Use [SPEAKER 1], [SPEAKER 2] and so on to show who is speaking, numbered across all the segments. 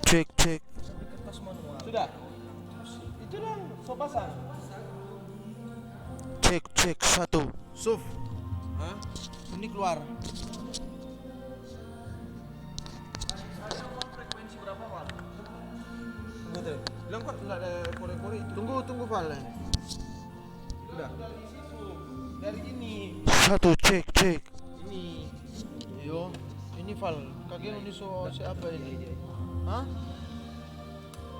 [SPEAKER 1] cek.
[SPEAKER 2] Kertas manual.
[SPEAKER 3] Sudah. Itu dong, so pasang.
[SPEAKER 1] Cek satu.
[SPEAKER 2] Suf,
[SPEAKER 3] Hah?
[SPEAKER 2] ini keluar.
[SPEAKER 3] Tunggu tuh. Bilang kok nggak ada kore-kore itu.
[SPEAKER 2] Tunggu Val.
[SPEAKER 3] Udah. Dari ini.
[SPEAKER 1] Satu cek.
[SPEAKER 3] Ini.
[SPEAKER 2] Yo, ini Val. Kagak ini siapa ini? Hah?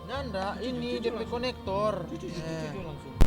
[SPEAKER 2] Nanda, ini DP konektor.
[SPEAKER 3] Cucu langsung.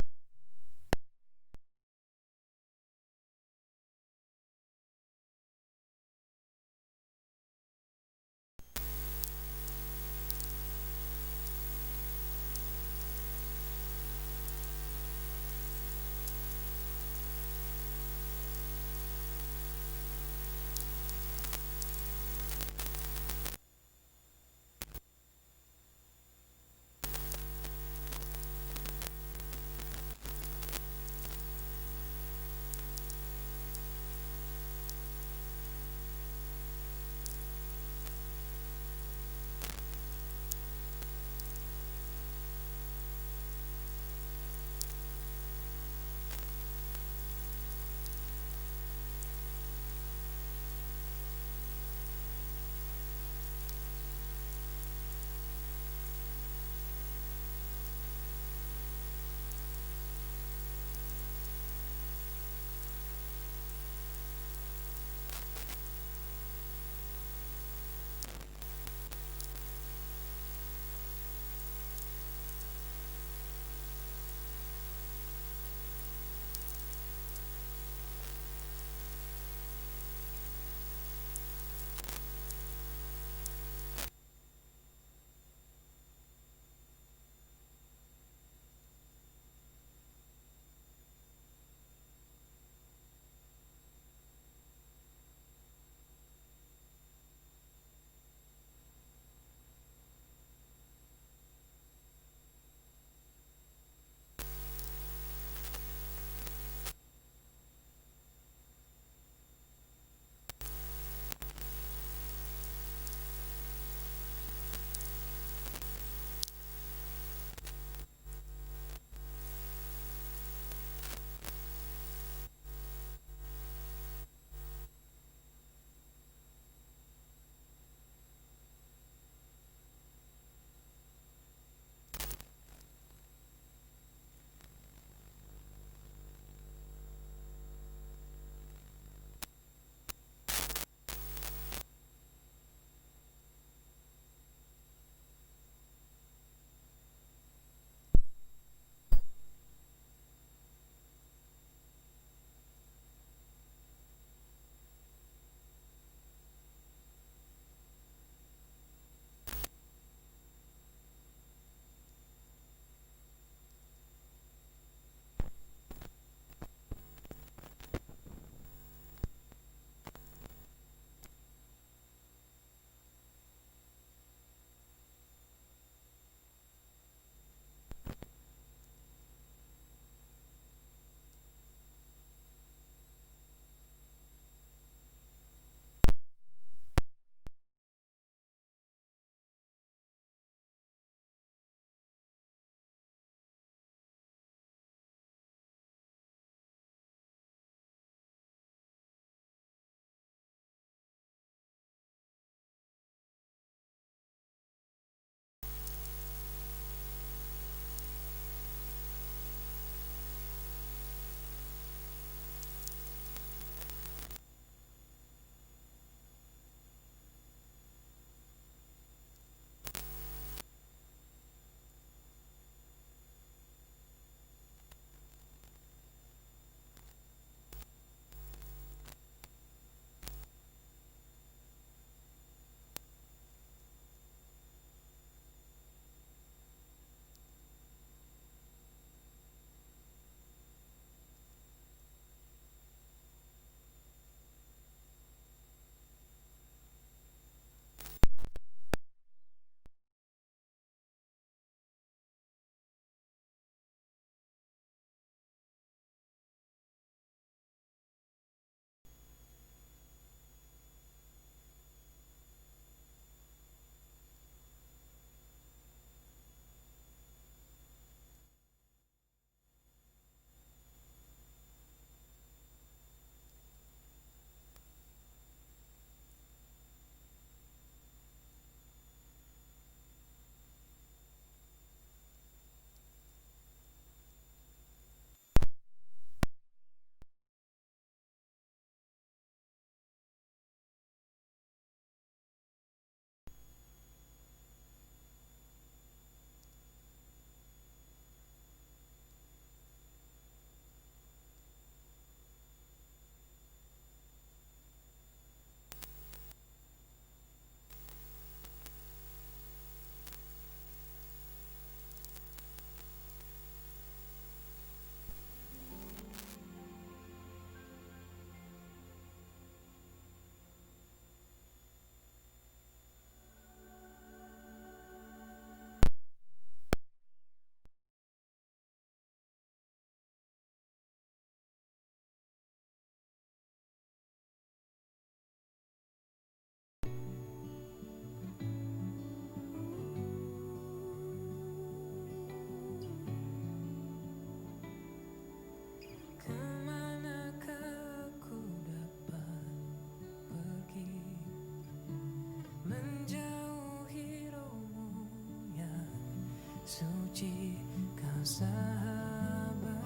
[SPEAKER 4] suci kau sahabat,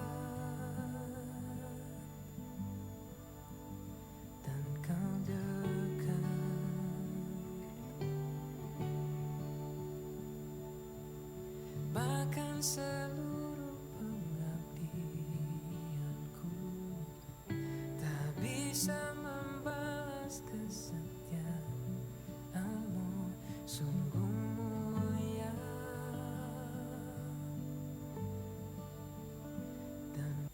[SPEAKER 4] dan kau dekat, bahkan seluruh pengabdianku tak bisa membalas kesetiaanmu, sungguh mulia dan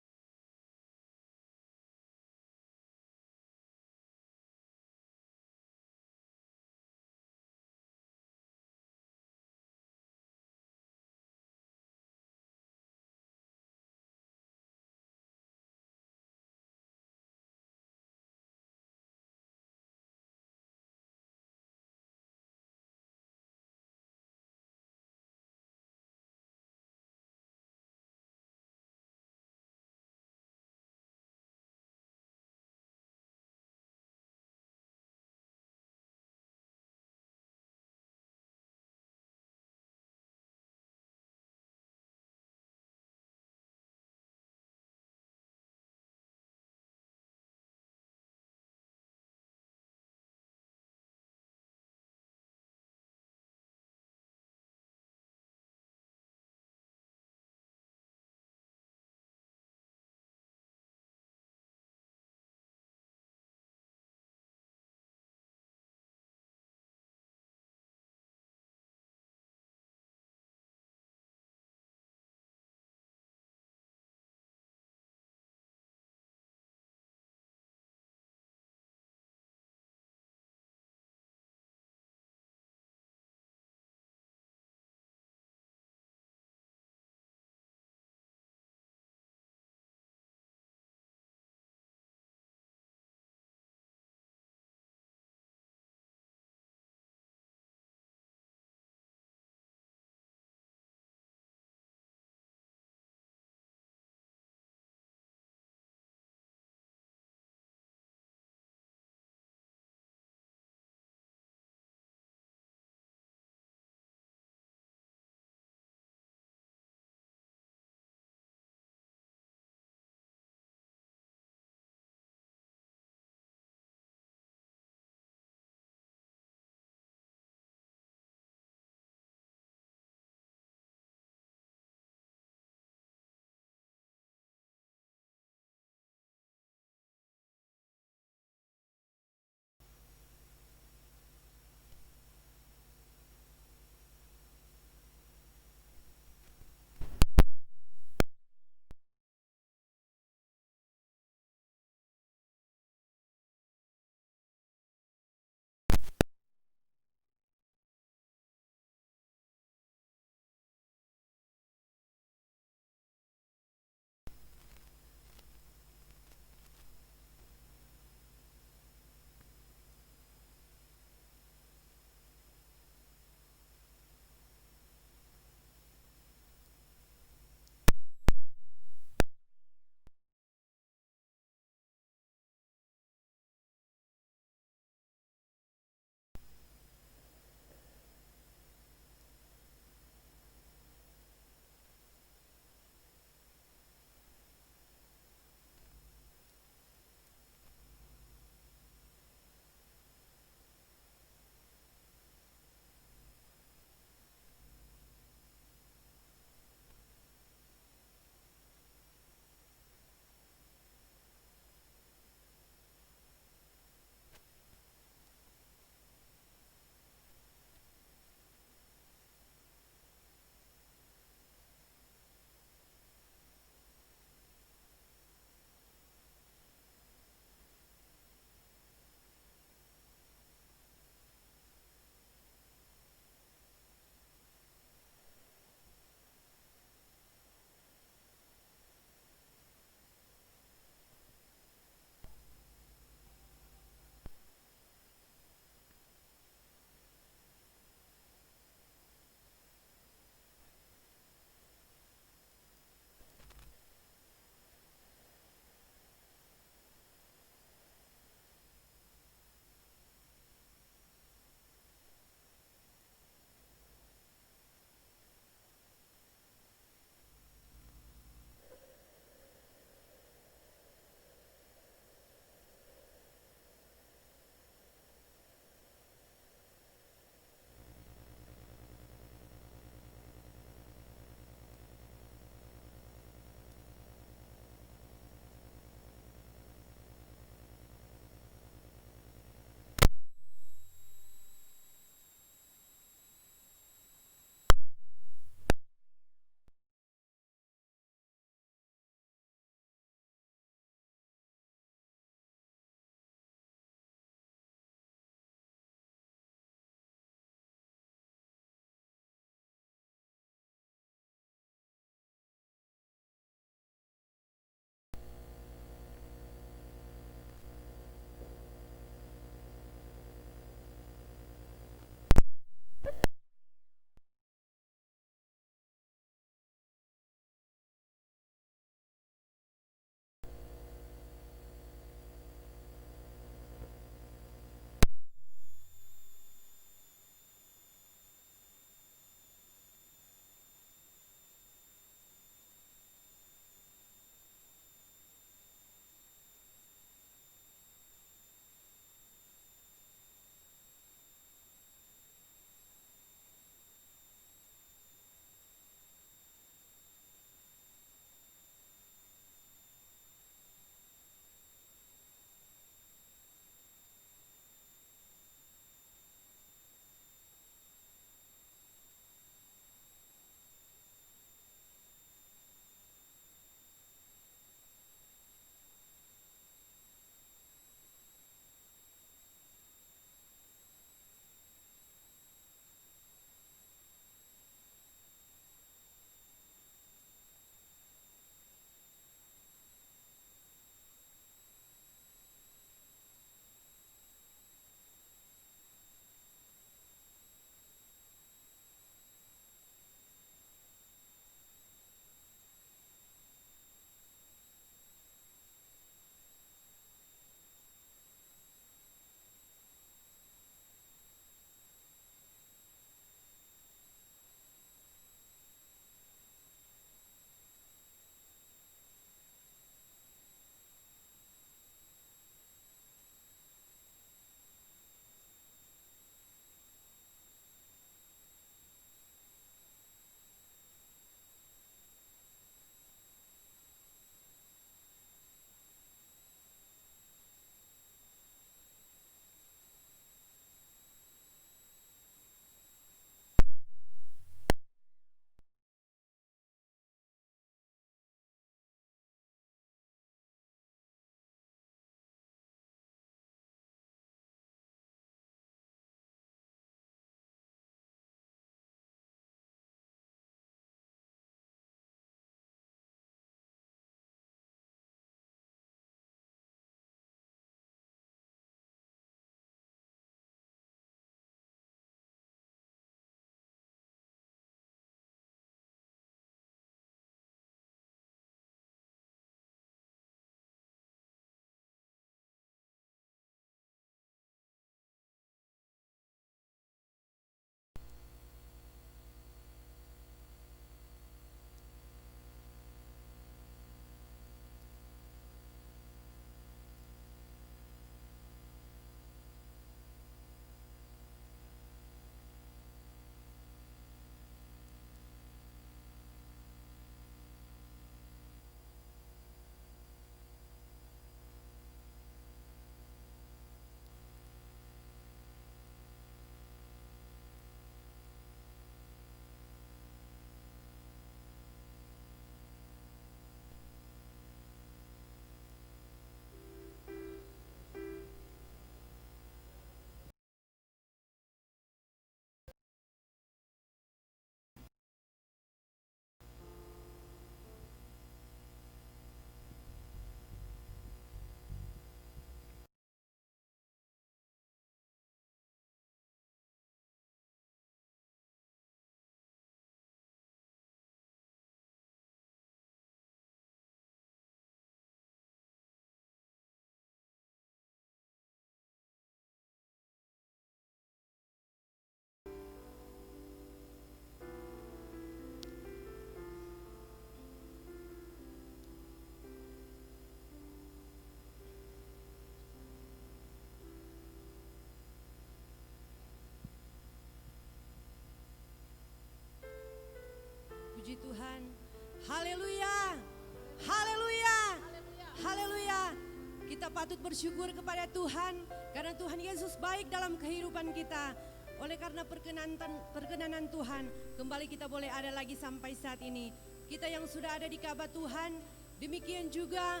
[SPEAKER 5] kita patut bersyukur kepada Tuhan karena Tuhan Yesus baik dalam kehidupan kita. Oleh karena perkenanan Tuhan, kembali kita boleh ada lagi sampai saat ini. Kita yang sudah ada di Ka'bah Tuhan, demikian juga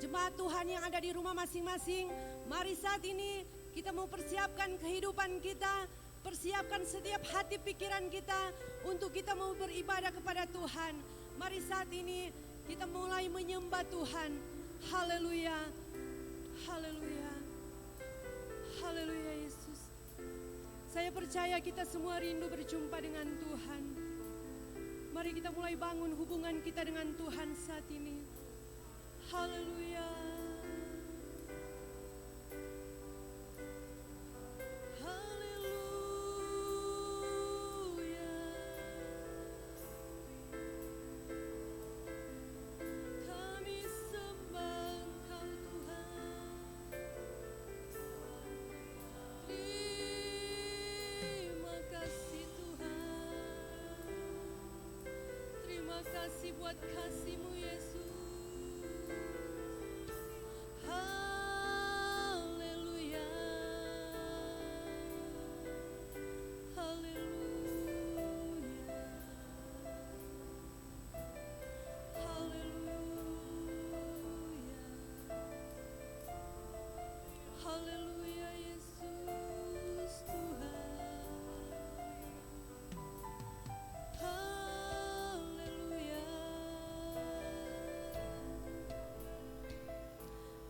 [SPEAKER 5] jemaat Tuhan yang ada di rumah masing-masing. Mari saat ini kita mau persiapkan kehidupan kita, persiapkan setiap hati pikiran kita untuk kita mau beribadah kepada Tuhan. Mari saat ini kita mulai menyembah Tuhan. Haleluya, haleluya, haleluya Yesus. Saya percaya kita semua rindu berjumpa dengan Tuhan. Mari kita mulai bangun hubungan kita dengan Tuhan saat ini. Haleluya. Haleluya. Kami sembah Engkau Tuhan. Terima kasih Tuhan. Terima kasih buat kasih-Mu Yesus. Haleluya. Haleluya. Haleluya. Haleluya Yesus Tuhan. Haleluya.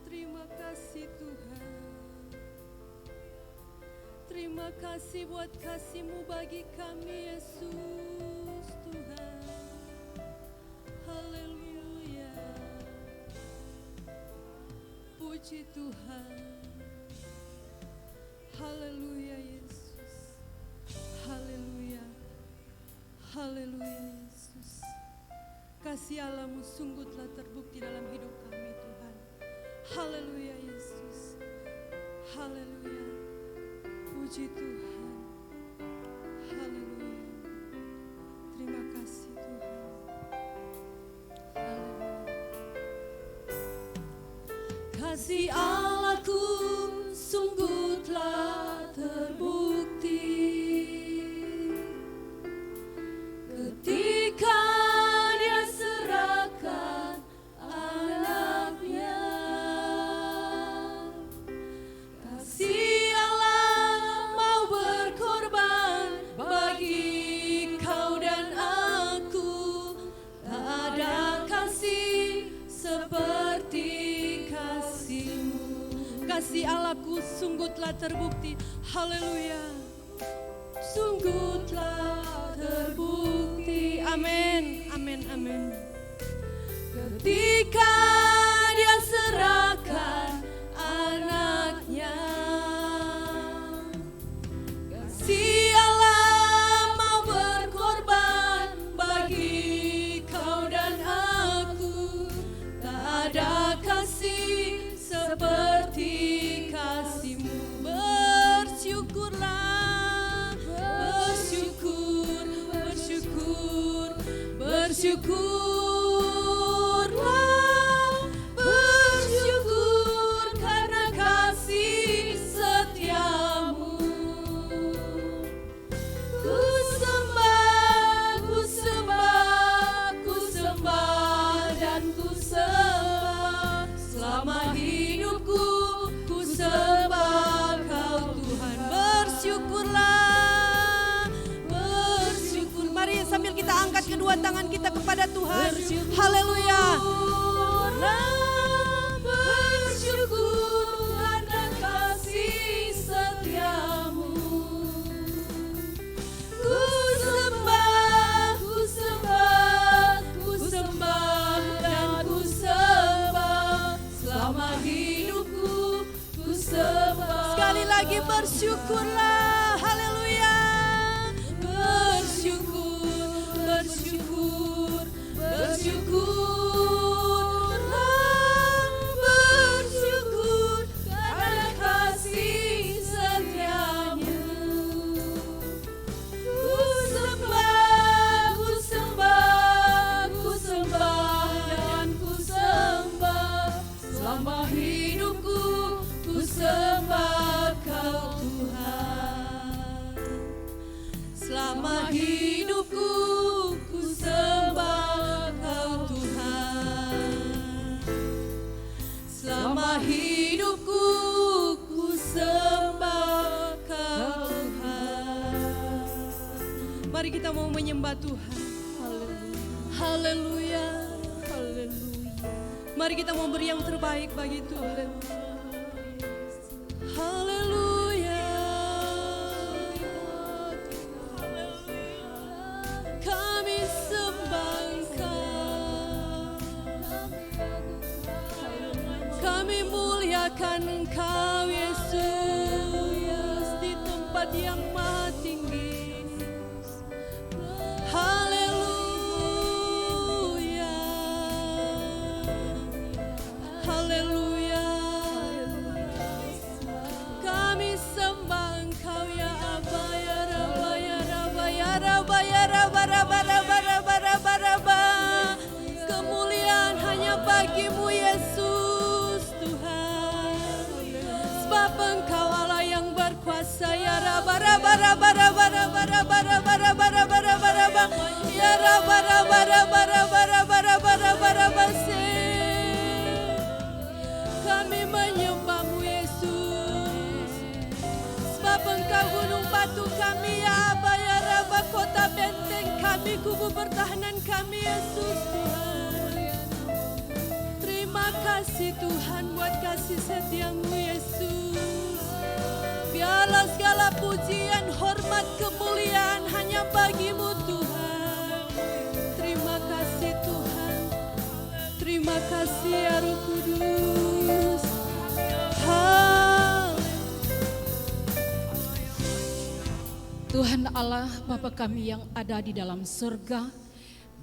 [SPEAKER 5] Terima kasih Tuhan. Terima kasih buat kasih-Mu bagi kami Yesus Tuhan. Haleluya. Puji Tuhan. Haleluya Yesus. Haleluya. Haleluya Yesus. Kasih Allah-Mu sungguh telah terbukti dalam hidup kami Tuhan. Haleluya Yesus. Haleluya. Puji Tuhan. Haleluya. Terima kasih Tuhan. Haleluya. Kasih Allahku sungguh telah terbukti ketika Dia serahkan anaknya. Kasih Allah mau berkorban bagi kau dan aku. Tak ada kasih seperti kasih-Mu. Kasih Allahku sungguh telah terbukti. Haleluya. Sungguh telah terbukti. Amin. Amin. Amin. Ketika Dia serahkan anaknya. Kasih Allah mau berkorban bagi kau dan aku. Tak ada kasih seperti kasih-Mu. Bersyukurlah, bersyukur, bersyukur, bersyukurlah, bersyukur karena kasih setia-Mu. Ku sembah, ku sembah, ku sembah dan ku sembah. Selama hidupku ku sembah Kau Tuhan. Bersyukurlah, bersyukur. Mari sambil kita angkat kedua tangan kita kepada Tuhan. Haleluya. Bersyukur karena kasih setia-Mu. Ku sembah, ku sembah, ku sembah dan ku sembah. Selama hidupku ku sembah. Sekali lagi bersyukurlah. Haleluya. Bersyukur, bersyukur, bersyukurlah, bersyukur karena kasih setianya. Ku sembah, ku sembah, ku sembah dan ku sembah. Selama hidupku hidupku ku sembah Kau Tuhan. Mari kita mau menyembah Tuhan. Haleluya. Mari kita mau beri yang terbaik bagi Tuhan. Haleluya. Kami sembah Engkau. Kami muliakan Engkau Yesus di tempat yang maha tinggi. Haleluya. Haleluya. Kami sembah Engkau ya Aba ya Rabba ya Rabba ya Rabba ya Rabba Rabba Rabba Rabba Rabba Rabba. Kemuliaan hanya bagimu Yesus Tuhan. Sebab Engkau Allah yang berkuasa ya Rabba Rabba Rabba Rabba Rabba Rabba Rabba Rabba Rabba Rabba Rabba ya Rabba Rabba Rabba Rabba Rabba Rabba Rabba Rabba se. Kami menyembahmu Yesus. Sebab Engkau gunung batu kami ya Aba ya Rabba, kota benteng kami, kubu pertahanan kami Yesus Tuhan. Terima kasih Tuhan buat kasih setiamu Yesus. Biarlah segala pujian, hormat, kemuliaan hanya bagimu Tuhan. Terima kasih Tuhan. Terima kasih ya Roh Kudus.
[SPEAKER 6] Tuhan Allah, Bapa kami yang ada di dalam surga,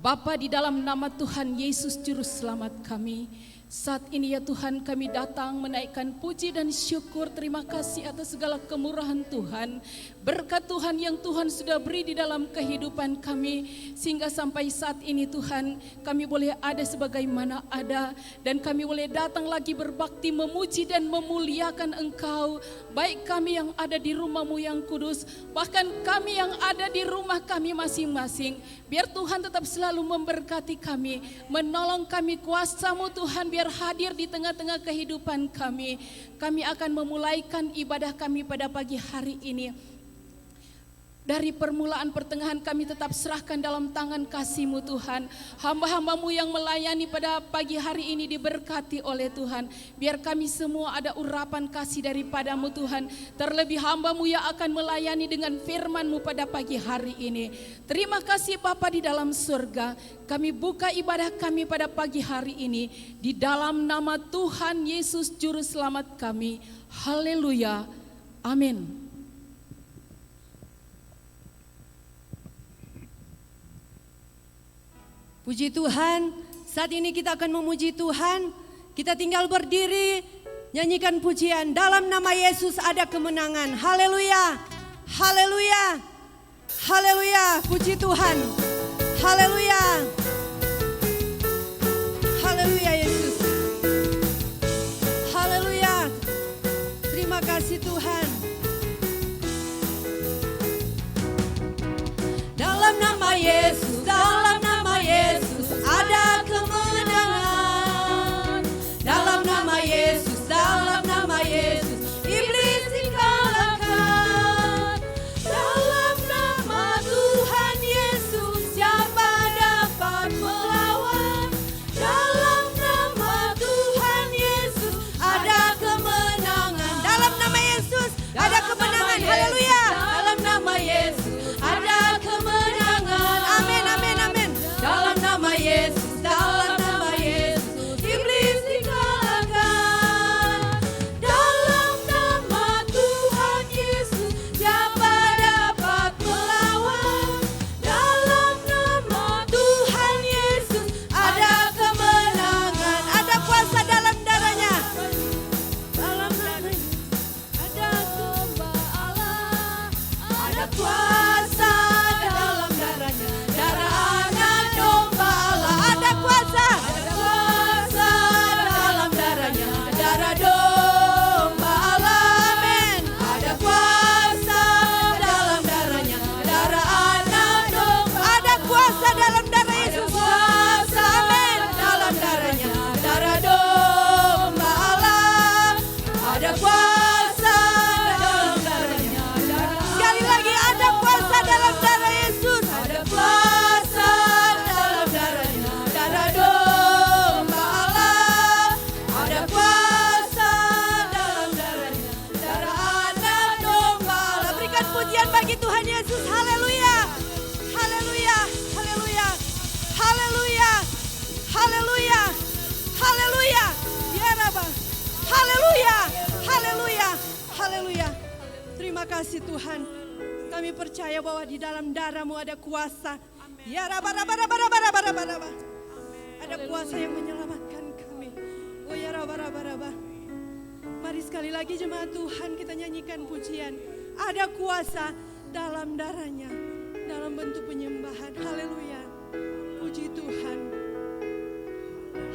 [SPEAKER 6] Bapa, di dalam nama Tuhan Yesus Juru Selamat kami, saat ini ya Tuhan kami datang menaikkan puji dan syukur, terima kasih atas segala kemurahan Tuhan, berkat Tuhan yang Tuhan sudah beri di dalam kehidupan kami, sehingga sampai saat ini Tuhan kami boleh ada sebagaimana ada, dan kami boleh datang lagi berbakti memuji dan memuliakan Engkau, baik kami yang ada di rumah-Mu yang kudus, bahkan kami yang ada di rumah kami masing-masing. Biar Tuhan tetap selalu memberkati kami, menolong kami, kuasa-Mu Tuhan biar hadir di tengah-tengah kehidupan kami. Kami akan memulaikan ibadah kami pada pagi hari ini. Dari permulaan pertengahan kami tetap serahkan dalam tangan kasih-Mu Tuhan. Hamba-hamba-Mu yang melayani pada pagi hari ini diberkati oleh Tuhan. Biar kami semua ada urapan kasih daripada-Mu Tuhan. Terlebih hamba-Mu yang akan melayani dengan firman-Mu pada pagi hari ini. Terima kasih Bapa di dalam surga. Kami buka ibadah kami pada pagi hari ini di dalam nama Tuhan Yesus Juru Selamat kami. Haleluya. Amin.
[SPEAKER 5] Puji Tuhan, saat ini kita akan memuji Tuhan. Kita tinggal berdiri, nyanyikan pujian. Dalam nama Yesus ada kemenangan. Haleluya, haleluya, haleluya. Puji Tuhan, haleluya, haleluya Yesus, haleluya. Terima kasih Tuhan. Dalam nama Yesus, dalam nama Yesus ada kemenangan. Dalam nama Yesus, dalam nama Yesus iblis dikalahkan. Dalam nama Tuhan Yesus siapa dapat Terima kasih Tuhan. Kami percaya bahwa di dalam darah-Mu ada kuasa. Ya raba-raba-raba-raba-raba-raba. Ada kuasa yang menyelamatkan kami. Oh ya raba-raba-raba. Mari sekali lagi jemaat Tuhan kita nyanyikan pujian. Ada kuasa dalam darahnya, dalam bentuk penyembahan. Haleluya. Puji Tuhan.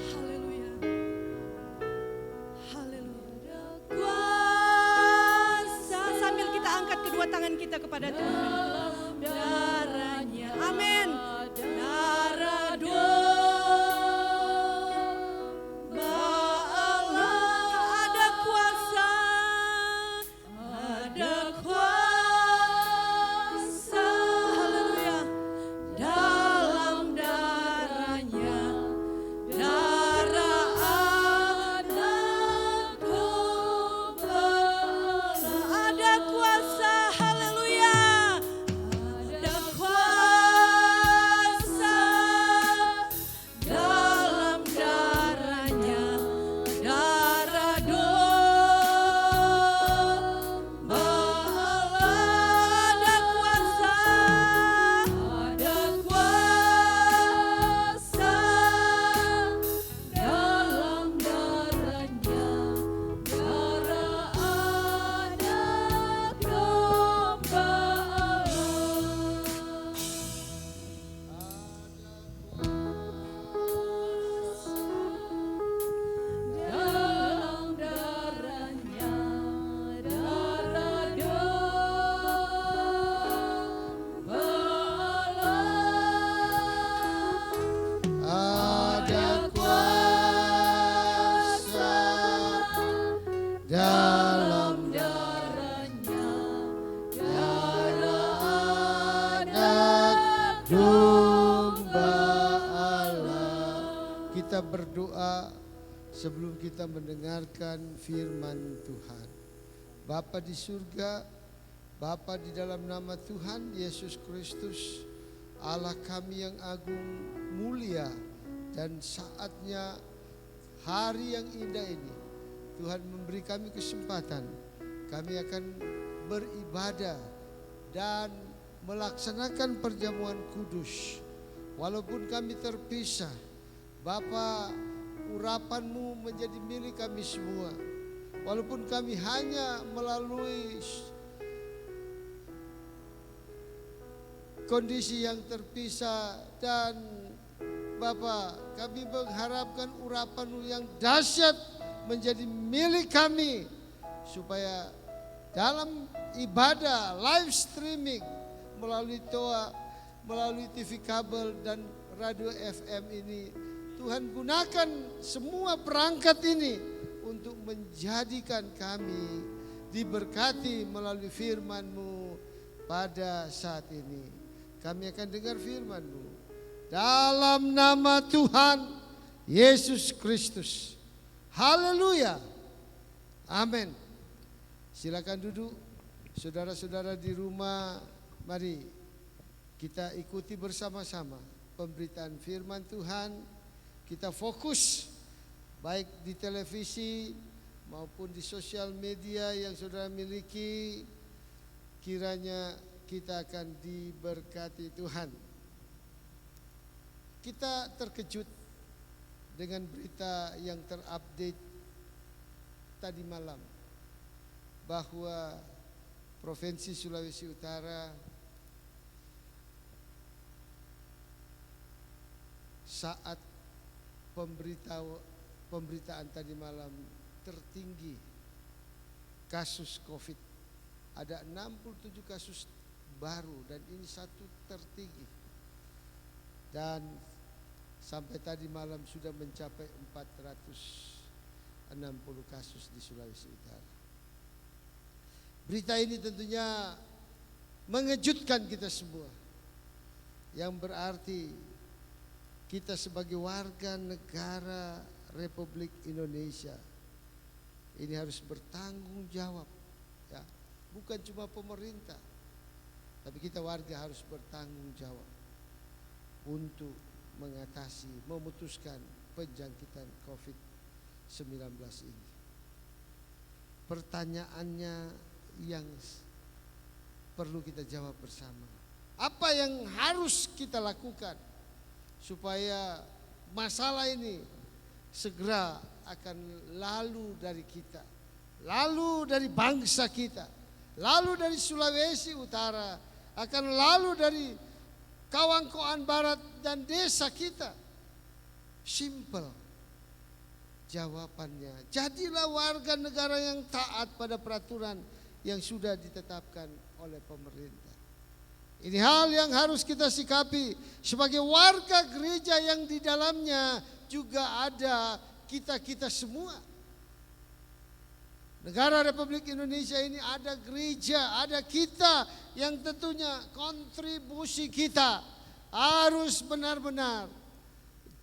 [SPEAKER 5] Haleluya. Haleluya. Kuasa. Sambil kita angkat kedua tangan kita kepada Tuhan. Darahnya. Amin. Darah domba Allah. Ada kuasa. Ada kuasa. Haleluya. Dalam darahnya. Darah anak domba Allah. Ada kuasa. Haleluya. Ada kuasa dalam darahnya, darah domba Allah. Ada kuasa dalam darahnya, darah anak domba dalam darahnya, darah domba
[SPEAKER 1] Ada kuasa dalam
[SPEAKER 5] darahnya,
[SPEAKER 1] darah anak domba Allah. Kita berdoa sebelum kita mendengarkan firman Tuhan. Bapa di surga, Bapa di dalam nama Tuhan Yesus Kristus, Allah kami yang agung, mulia, dan saatnya hari yang indah ini Tuhan memberi kami kesempatan. Kami akan beribadah dan melaksanakan perjamuan kudus. Walaupun kami terpisah, Bapa, urapan-Mu menjadi milik kami semua. Walaupun kami hanya melalui kondisi yang terpisah, dan Bapa, kami mengharapkan urapan-Mu yang dahsyat menjadi milik kami, supaya dalam ibadah live streaming melalui TOA, melalui TV kabel dan radio FM ini, Tuhan gunakan semua perangkat ini untuk menjadikan kami diberkati melalui firman-Mu pada saat ini. Kami akan dengar firman-Mu dalam nama Tuhan Yesus Kristus. Haleluya. Amin. Silakan duduk. Saudara-saudara di rumah, mari kita ikuti bersama-sama pemberitaan firman Tuhan. Kita fokus baik di televisi maupun di sosial media yang saudara miliki. Kiranya kita akan diberkati Tuhan. Kita terkejut dengan berita yang terupdate tadi malam bahwa Provinsi Sulawesi Utara saat pemberitaan tadi malam tertinggi kasus COVID. Ada 67 kasus baru dan ini satu tertinggi. Dan sampai tadi malam sudah mencapai 460 kasus di Sulawesi Utara. Berita ini tentunya mengejutkan kita semua. Yang berarti kita sebagai warga negara Republik Indonesia ini harus bertanggung jawab, ya. Bukan cuma pemerintah, tapi kita warga harus bertanggung jawab untuk mengatasi, memutuskan penjangkitan COVID-19 ini. Pertanyaannya yang perlu kita jawab bersama. Apa yang harus kita lakukan supaya masalah ini segera akan lalu dari kita, lalu dari bangsa kita, lalu dari Sulawesi Utara, akan lalu dari Kawangkoan Barat dan desa kita. Simple jawabannya. Jadilah warga negara yang taat pada peraturan yang sudah ditetapkan oleh pemerintah. Ini hal yang harus kita sikapi sebagai warga gereja yang di dalamnya juga ada kita-kita semua. Negara Republik Indonesia ini ada gereja, ada kita yang tentunya kontribusi kita harus benar-benar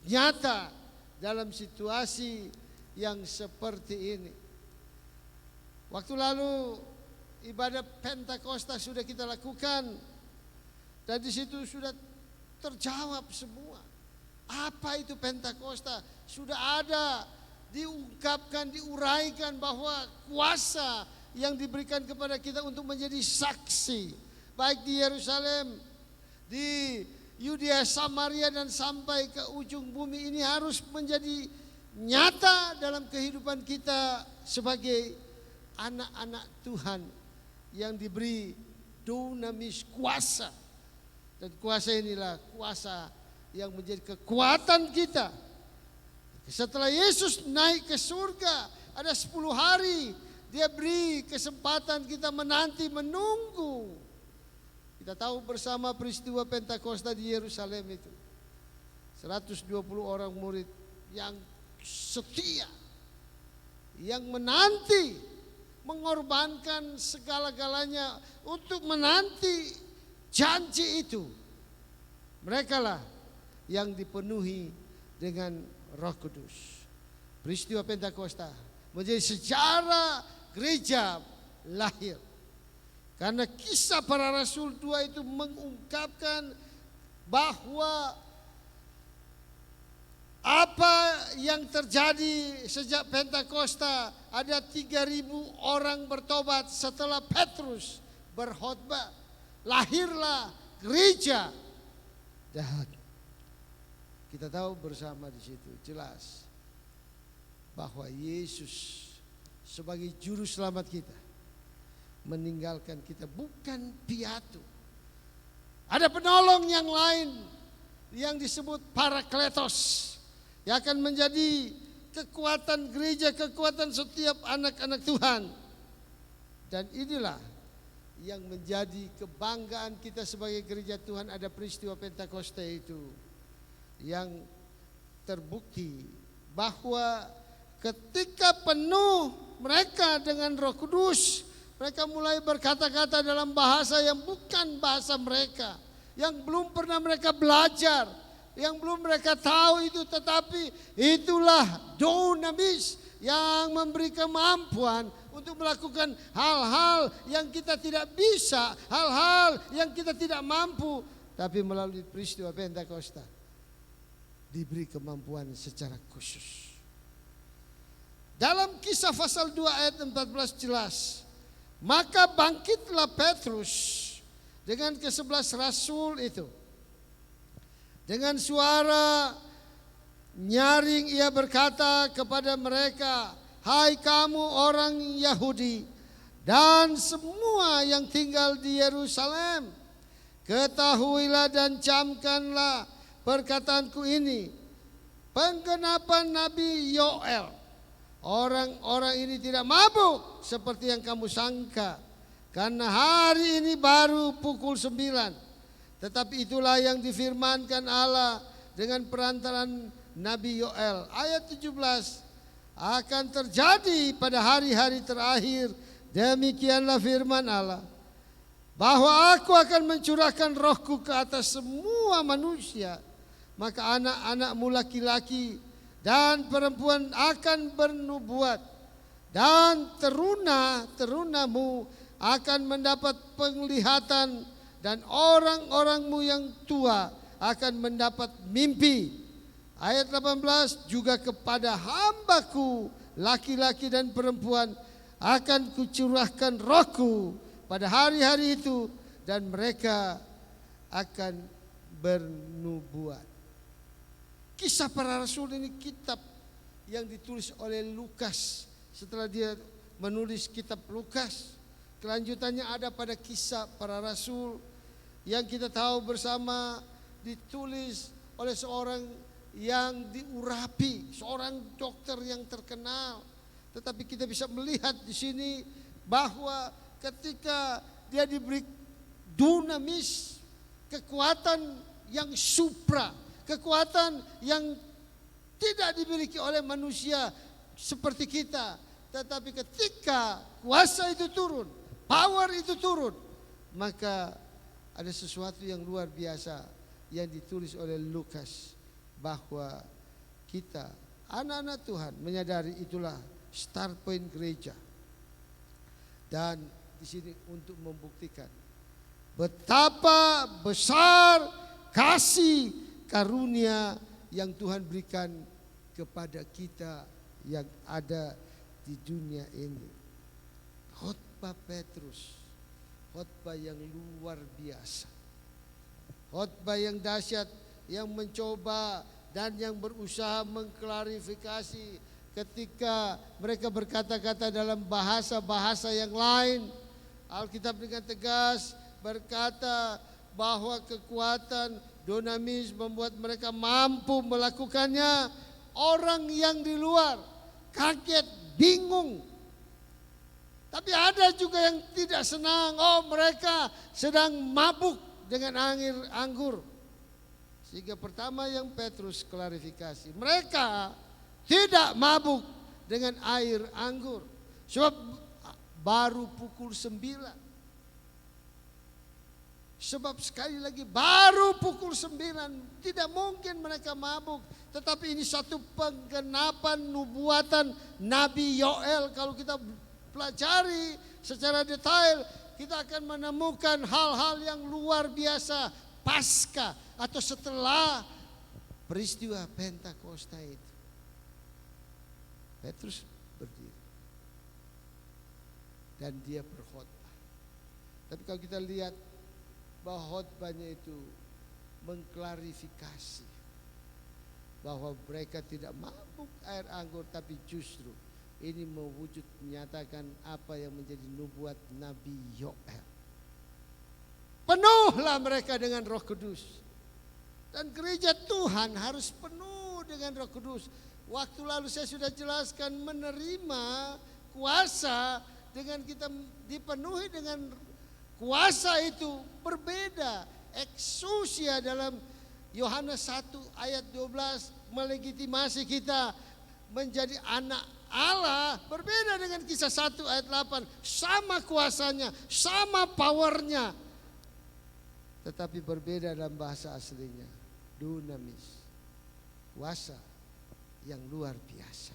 [SPEAKER 1] nyata dalam situasi yang seperti ini. Waktu lalu ibadah Pentakosta sudah kita lakukan dan di situ sudah terjawab semua. Apa itu Pentakosta? Sudah ada diungkapkan, diuraikan bahwa kuasa yang diberikan kepada kita untuk menjadi saksi baik di Yerusalem, di Yudea, Samaria dan sampai ke ujung bumi ini harus menjadi nyata dalam kehidupan kita sebagai anak-anak Tuhan yang diberi dunamis kuasa. Dan kuasa inilah kuasa yang menjadi kekuatan kita. Setelah Yesus naik ke surga, ada 10 hari dia beri kesempatan kita menanti, menunggu. Kita tahu bersama peristiwa Pentakosta di Yerusalem itu. 120 orang murid yang setia, yang menanti, mengorbankan segala-galanya untuk menanti janji itu. Mereka lah yang dipenuhi dengan Roh Kudus. Peristiwa Pentakosta menjadi sejarah gereja lahir. Karena kisah para rasul 2 itu mengungkapkan bahwa apa yang terjadi sejak Pentakosta, ada 3.000 orang bertobat setelah Petrus berkhotbah. Lahirlah gereja. Dan kita tahu bersama di situ jelas bahwa Yesus sebagai juru selamat kita meninggalkan kita, bukan piatu. Ada penolong yang lain yang disebut Parakletos yang akan menjadi kekuatan gereja, kekuatan setiap anak-anak Tuhan. Dan inilah yang menjadi kebanggaan kita sebagai gereja Tuhan. Ada peristiwa Pentakosta itu yang terbukti bahwa ketika penuh mereka dengan Roh Kudus, mereka mulai berkata-kata dalam bahasa yang bukan bahasa mereka, yang belum pernah mereka belajar, yang belum mereka tahu itu. Tetapi itulah dunamis yang memberi kemampuan untuk melakukan hal-hal yang kita tidak bisa, hal-hal yang kita tidak mampu. Tapi melalui peristiwa Pentakosta diberi kemampuan secara khusus. Dalam Kisah pasal 2 ayat 14 jelas, maka bangkitlah Petrus dengan ke-11 rasul itu. Dengan suara nyaring ia berkata kepada mereka, "Hai kamu orang Yahudi dan semua yang tinggal di Yerusalem, ketahuilah dan camkanlah perkataanku ini. Penggenapan Nabi Yoel. Orang-orang ini tidak mabuk seperti yang kamu sangka, karena hari ini baru pukul 9. Tetapi itulah yang difirmankan Allah dengan perantaran Nabi Yoel." Ayat 17, akan terjadi pada hari-hari terakhir, demikianlah firman Allah, bahwa aku akan mencurahkan rohku ke atas semua manusia. Maka anak-anakmu laki-laki dan perempuan akan bernubuat, dan teruna-terunamu akan mendapat penglihatan, dan orang-orangmu yang tua akan mendapat mimpi. Ayat 18, juga kepada hambaku laki-laki dan perempuan akan kucurahkan rohku pada hari-hari itu, dan mereka akan bernubuat. Kisah para Rasul ini kitab yang ditulis oleh Lukas. Setelah dia menulis kitab Lukas, kelanjutannya ada pada Kisah Para Rasul yang kita tahu bersama ditulis oleh seorang yang diurapi, seorang dokter yang terkenal. Tetapi kita bisa melihat di sini bahwa ketika dia diberi dunamis, kekuatan yang supra, kekuatan yang tidak dimiliki oleh manusia seperti kita. Tetapi ketika kuasa itu turun, power itu turun, maka ada sesuatu yang luar biasa yang ditulis oleh Lukas, bahwa kita anak-anak Tuhan menyadari itulah start point gereja. Dan di sini untuk membuktikan betapa besar kasih karunia yang Tuhan berikan kepada kita yang ada di dunia ini. Khotbah Petrus, khotbah yang luar biasa, khotbah yang dahsyat, yang mencoba dan yang berusaha mengklarifikasi ketika mereka berkata-kata dalam bahasa-bahasa yang lain. Alkitab dengan tegas berkata bahwa kekuatan dunamis membuat mereka mampu melakukannya. Orang yang di luar kaget, bingung. Tapi ada juga yang tidak senang. Oh, mereka sedang mabuk dengan anggur. Sehingga pertama yang Petrus klarifikasi, mereka tidak mabuk dengan air anggur. Sebab baru pukul 9. Sebab sekali lagi baru pukul 9, tidak mungkin mereka mabuk. Tetapi ini satu penggenapan nubuatan Nabi Yoel. Kalau kita pelajari secara detail, kita akan menemukan hal-hal yang luar biasa pasca atau setelah peristiwa Pentakosta itu. Petrus berdiri dan dia berkhotbah. Tapi kalau kita lihat bahwa khotbahnya itu mengklarifikasi bahwa mereka tidak mabuk air anggur, tapi justru ini mewujud menyatakan apa yang menjadi nubuat Nabi Yoel. Penuhlah mereka dengan Roh Kudus. Dan gereja Tuhan harus penuh dengan Roh Kudus. Waktu lalu saya sudah jelaskan, menerima kuasa dengan kita dipenuhi dengan kuasa itu berbeda. Eksusia dalam Yohanes 1 ayat 12 melegitimasi kita menjadi anak Allah, berbeda dengan Kisah 1 ayat 8. Sama kuasanya, sama powernya, tetapi berbeda dalam bahasa aslinya. Dunamis, kuasa yang luar biasa.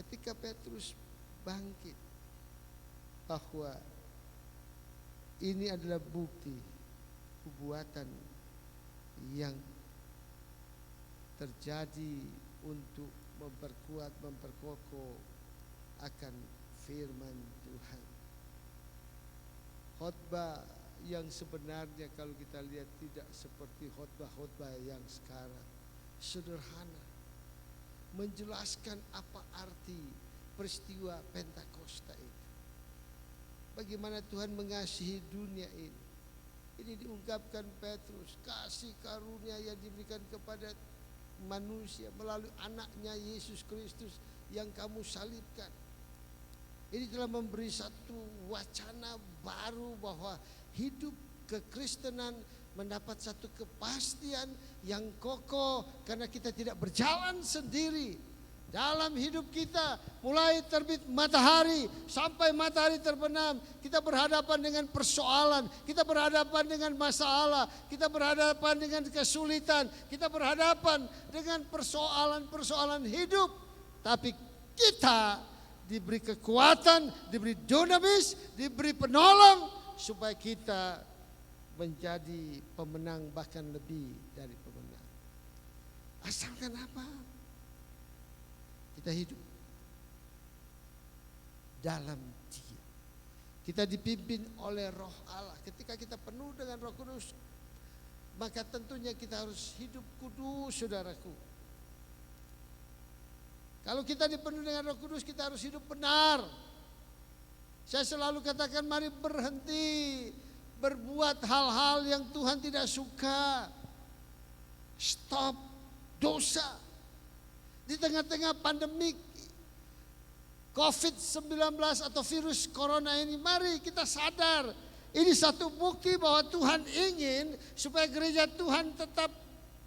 [SPEAKER 1] Ketika Petrus bangkit, bahwa ini adalah bukti perbuatan yang terjadi untuk memperkuat, memperkokoh akan firman Tuhan. Khotbah yang sebenarnya kalau kita lihat tidak seperti khotbah-khotbah yang sekarang. Sederhana, menjelaskan apa arti peristiwa Pentakosta itu. Bagaimana Tuhan mengasihi dunia ini. Ini diungkapkan Petrus, kasih karunia yang diberikan kepada manusia melalui anaknya Yesus Kristus yang kamu salibkan. Ini telah memberi satu wacana baru bahwa hidup kekristenan mendapat satu kepastian yang kokoh karena kita tidak berjalan sendiri. Dalam hidup kita, mulai terbit matahari sampai matahari terbenam, kita berhadapan dengan persoalan, kita berhadapan dengan masalah, kita berhadapan dengan kesulitan, kita berhadapan dengan persoalan-persoalan hidup. Tapi kita diberi kekuatan, diberi dunamis, diberi penolong supaya kita menjadi pemenang, bahkan lebih dari pemenang. Asalkan apa? Kita hidup dalam Dia, Kita dipimpin oleh Roh Allah. Ketika kita penuh dengan Roh Kudus, maka tentunya kita harus hidup kudus, saudaraku. Kalau kita dipenuhi dengan Roh Kudus, kita harus hidup benar. Saya selalu katakan, mari berhenti berbuat hal-hal yang Tuhan tidak suka. Stop dosa. Di tengah-tengah pandemik COVID-19 atau virus corona ini, mari kita sadar, ini satu bukti bahwa Tuhan ingin supaya gereja Tuhan tetap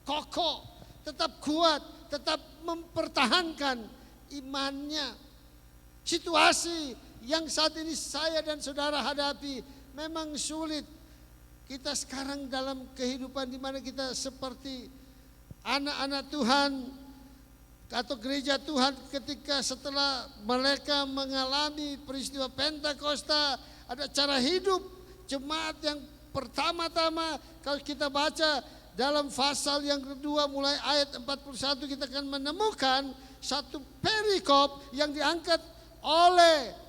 [SPEAKER 1] kokoh, tetap kuat, tetap mempertahankan imannya. Situasi yang saat ini saya dan saudara hadapi memang sulit. Kita sekarang dalam kehidupan di mana kita seperti anak-anak Tuhan atau gereja Tuhan, ketika setelah mereka mengalami peristiwa Pentakosta, ada cara hidup jemaat yang pertama-tama. Kalau kita baca dalam pasal yang kedua mulai ayat 41, kita akan menemukan satu perikop yang diangkat oleh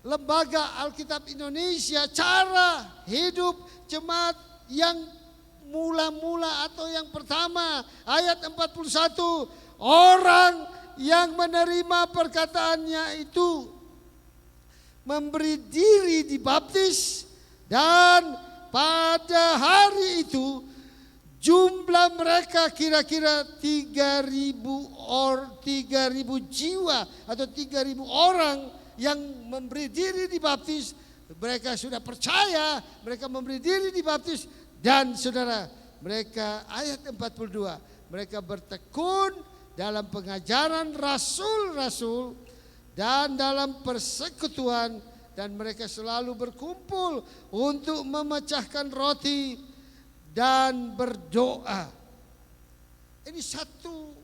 [SPEAKER 1] Lembaga Alkitab Indonesia, cara hidup jemaat yang mula-mula atau yang pertama. Ayat 41, orang yang menerima perkataannya itu memberi diri dibaptis, dan pada hari itu jumlah mereka kira-kira 3.000 jiwa atau 3.000 orang yang memberi diri dibaptis. Mereka sudah percaya, mereka memberi diri dibaptis, dan saudara, mereka ayat 42, mereka bertekun dalam pengajaran rasul-rasul dan dalam persekutuan, dan mereka selalu berkumpul untuk memecahkan roti dan berdoa. Ini satu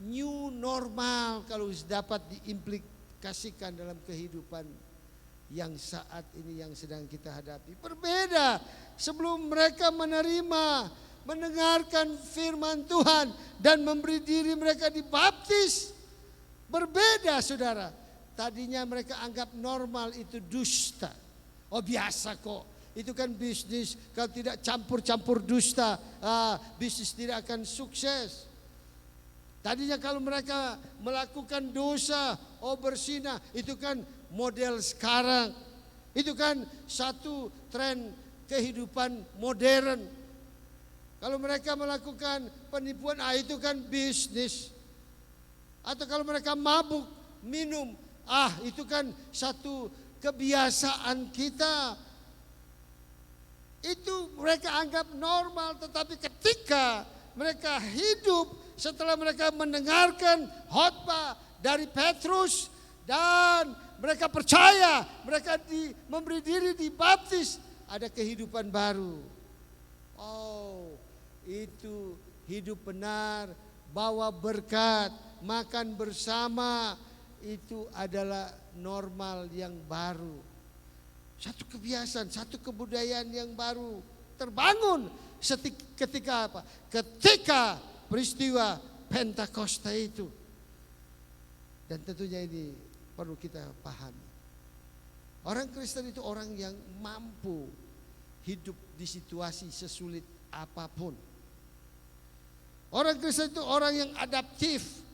[SPEAKER 1] new normal kalau dapat diimplikasikan dalam kehidupan yang saat ini yang sedang kita hadapi. Berbeda sebelum mereka mendengarkan firman Tuhan dan memberi diri mereka dibaptis. Berbeda, saudara. Tadinya mereka anggap normal itu dusta. Oh, biasa kok, itu kan bisnis. Kalau tidak campur-campur dusta, bisnis tidak akan sukses. Tadinya kalau mereka melakukan dosa, oh berzina, itu kan model sekarang. Itu kan satu tren kehidupan modern. Kalau mereka melakukan penipuan, itu kan bisnis. Atau kalau mereka mabuk, minum, itu kan satu kebiasaan kita. Itu mereka anggap normal, tetapi ketika mereka hidup setelah mereka mendengarkan khotbah dari Petrus dan mereka percaya, mereka memberi diri dibaptis, ada kehidupan baru. Oh, itu hidup benar, bawa berkat, makan bersama, itu adalah normal yang baru. Satu kebiasaan, satu kebudayaan yang baru terbangun ketika apa? Ketika peristiwa Pentakosta itu. Dan tentunya ini perlu kita pahami. Orang Kristen itu orang yang mampu hidup di situasi sesulit apapun. Orang Kristen itu orang yang adaptif,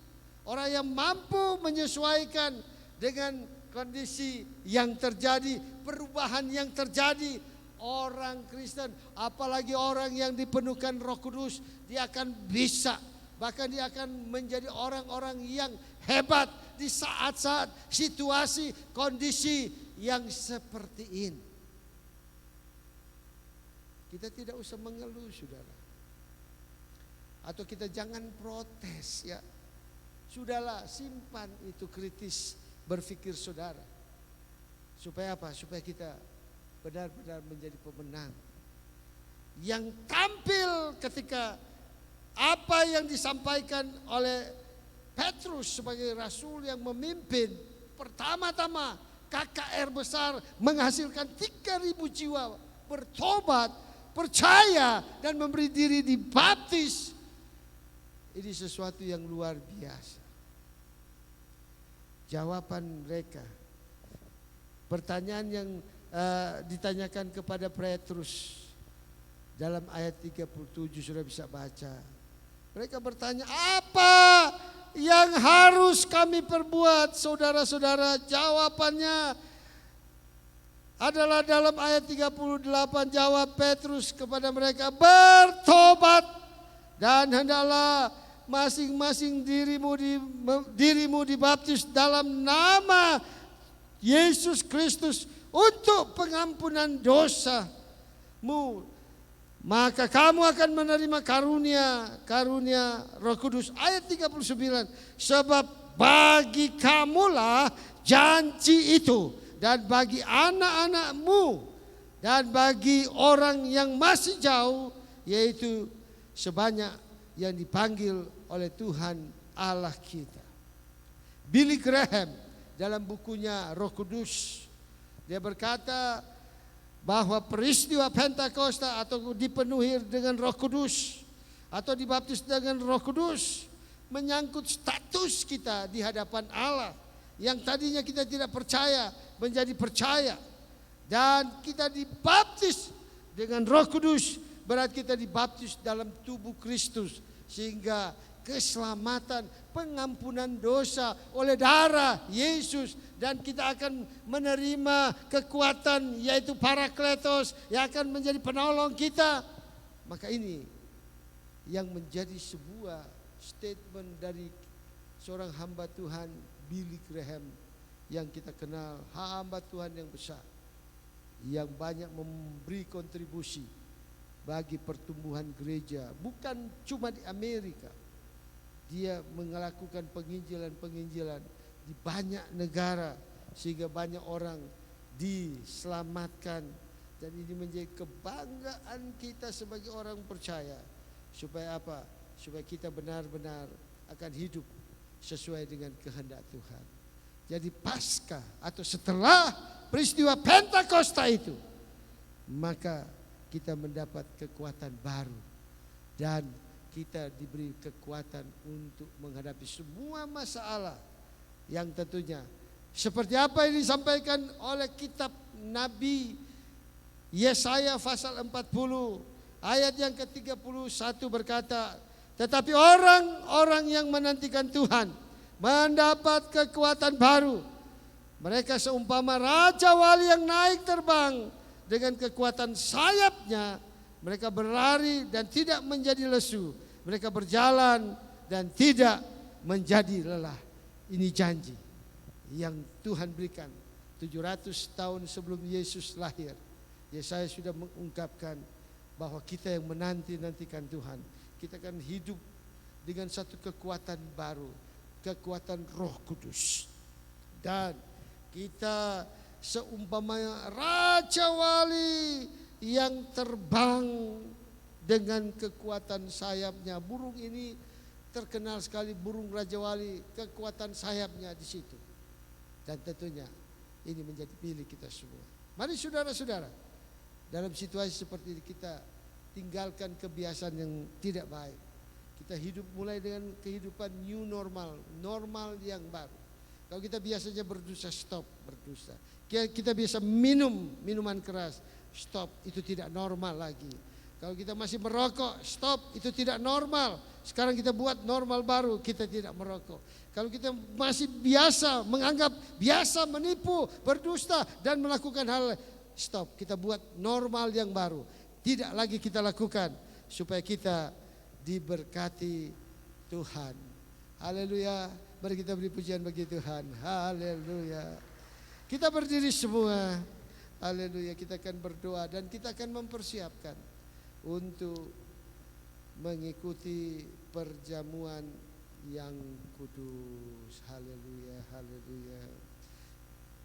[SPEAKER 1] orang yang mampu menyesuaikan dengan kondisi yang terjadi, perubahan yang terjadi. Orang Kristen, apalagi orang yang dipenuhkan Roh Kudus, dia akan bisa, bahkan dia akan menjadi orang-orang yang hebat di saat-saat situasi, kondisi yang seperti ini. Kita tidak usah mengeluh, saudara. Atau kita jangan protes, ya. Sudahlah, simpan itu kritis berpikir saudara. Supaya apa? Supaya kita benar-benar menjadi pemenang yang tampil ketika apa yang disampaikan oleh Petrus sebagai rasul yang memimpin. Pertama-tama KKR besar menghasilkan 3.000 jiwa bertobat, percaya, dan memberi diri dibaptis. Ini sesuatu yang luar biasa. Jawaban mereka, Pertanyaan yang ditanyakan kepada Petrus dalam ayat 37, sudah bisa baca. Mereka bertanya, apa yang harus kami perbuat, saudara-saudara? Jawabannya adalah dalam ayat 38, jawab Petrus kepada mereka, bertobat dan hendaklah masing-masing dirimu dibaptis dalam nama Yesus Kristus untuk pengampunan dosamu. Maka kamu akan menerima karunia Roh Kudus. Ayat 39, sebab bagi kamulah janji itu, dan bagi anak-anakmu, dan bagi orang yang masih jauh, yaitu sebanyak yang dipanggil oleh Tuhan Allah kita. Billy Graham dalam bukunya Roh Kudus, dia berkata bahwa peristiwa Pentakosta atau dipenuhi dengan Roh Kudus atau dibaptis dengan Roh Kudus menyangkut status kita di hadapan Allah, yang tadinya kita tidak percaya menjadi percaya, dan kita dibaptis dengan Roh Kudus berarti kita dibaptis dalam tubuh Kristus, sehingga keselamatan, pengampunan dosa oleh darah Yesus, dan kita akan menerima kekuatan yaitu Parakletos yang akan menjadi penolong kita. Maka ini yang menjadi sebuah statement dari seorang hamba Tuhan, Billy Graham, yang kita kenal hamba Tuhan yang besar, yang banyak memberi kontribusi bagi pertumbuhan gereja, bukan cuma di Amerika. Dia melakukan penginjilan di banyak negara sehingga banyak orang diselamatkan, dan ini menjadi kebanggaan kita sebagai orang percaya. Supaya apa? Supaya kita benar-benar akan hidup sesuai dengan kehendak Tuhan. Jadi pasca atau setelah peristiwa Pentakosta itu, maka kita mendapat kekuatan baru, dan kita diberi kekuatan untuk menghadapi semua masalah yang tentunya seperti apa yang disampaikan oleh kitab Nabi Yesaya pasal 40 ayat yang ke-31 berkata, tetapi orang-orang yang menantikan Tuhan mendapat kekuatan baru. Mereka seumpama raja wali yang naik terbang, dengan kekuatan sayapnya mereka berlari dan tidak menjadi lesu. Mereka berjalan dan tidak menjadi lelah. Ini janji yang Tuhan berikan 700 tahun sebelum Yesus lahir. Yesaya sudah mengungkapkan bahwa kita yang menanti-nantikan Tuhan, kita akan hidup dengan satu kekuatan baru, kekuatan Roh Kudus. Dan kita seumpama raja wali yang terbang dengan kekuatan sayapnya. Burung ini terkenal sekali, burung raja wali, kekuatan sayapnya di situ. Dan tentunya ini menjadi milik kita semua. Mari saudara-saudara, dalam situasi seperti ini kita tinggalkan kebiasaan yang tidak baik. Kita hidup mulai dengan kehidupan new normal, normal yang baru. Kalau kita biasanya berdosa, stop berdosa. Kita biasa minum minuman keras, stop, itu tidak normal lagi. Kalau kita masih merokok, stop, itu tidak normal. Sekarang kita buat normal baru, kita tidak merokok. Kalau kita masih biasa menganggap biasa menipu, berdusta dan melakukan hal, stop, kita buat normal yang baru. Tidak lagi kita lakukan supaya kita diberkati Tuhan. Haleluya. Mari kita beri pujian bagi Tuhan. Haleluya. Kita berdiri semua. Haleluya. Kita akan berdoa dan kita akan mempersiapkan untuk mengikuti perjamuan yang kudus. Haleluya, haleluya.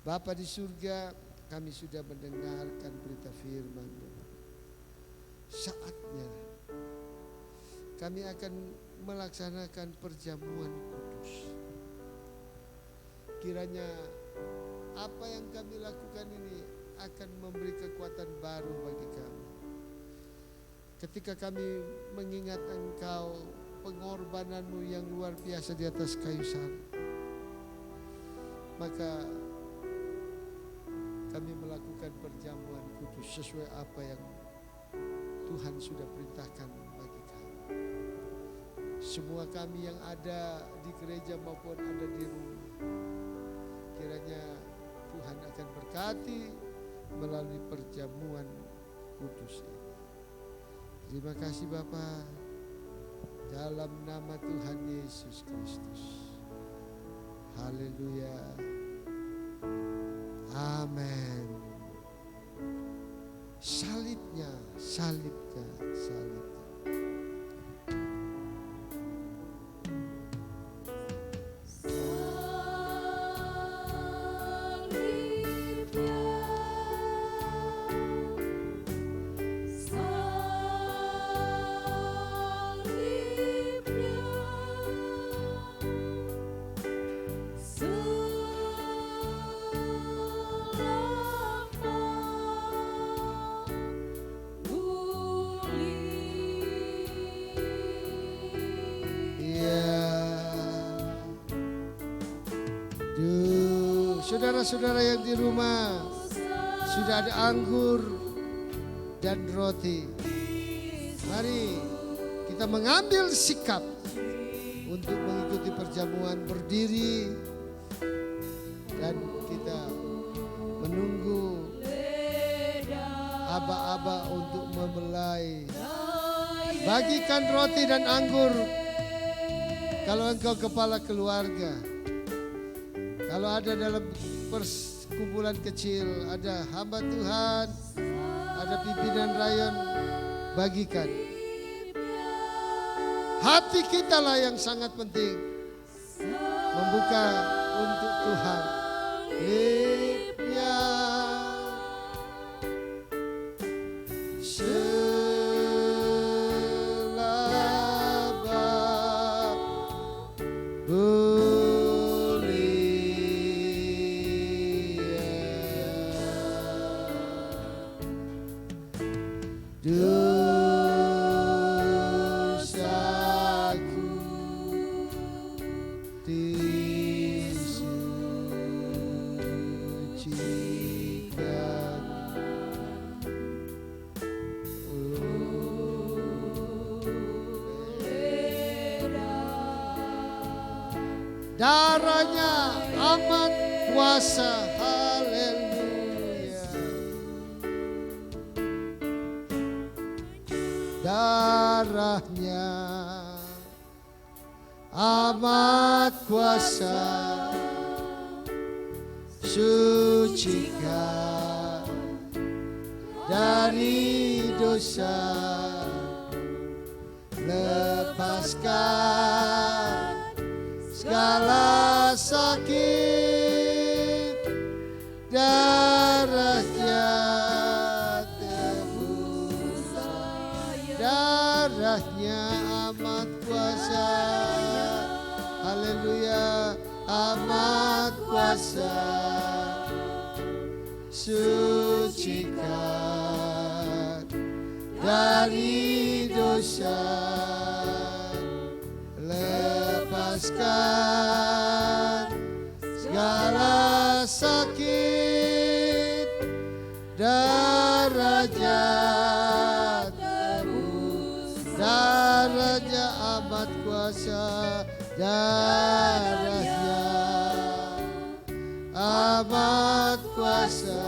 [SPEAKER 1] Bapa di surga, kami sudah mendengarkan berita firman-Mu. Saatnya kami akan melaksanakan perjamuan kudus. Kiranya apa yang kami lakukan ini akan memberi kekuatan baru bagi kami. Ketika kami mengingat Engkau, pengorbanan-Mu yang luar biasa di atas kayu salib, maka kami melakukan perjamuan kudus sesuai apa yang Tuhan sudah perintahkan bagi kami. Semua kami yang ada di gereja maupun ada di rumah, kiranya Tuhan akan berkati melalui perjamuan kudus ini. Terima kasih Bapa, dalam nama Tuhan Yesus Kristus. Haleluya. Amin. Salibnya, salibnya, salibnya. Saudara-saudara yang di rumah, sudah ada anggur dan roti. Mari kita mengambil sikap untuk mengikuti perjamuan, berdiri dan kita menunggu aba-aba untuk membelai. Bagikan roti dan anggur kalau engkau kepala keluarga. Kalau ada dalam perkumpulan kecil, ada hamba Tuhan, ada pimpinan rayon, bagikan. Hati kita lah yang sangat penting, membuka untuk Tuhan. Lipnya darahnya amat kuasa, haleluya. Darahnya amat kuasa, sucikan dari dosa, lepaskan segala sakit, darahnya tebus, darahnya amat kuasa, haleluya, amat kuasa, sucikan dari dosa, lepaskan segala sakit, darahnya tebus, darahnya amat kuasa, darahnya amat kuasa,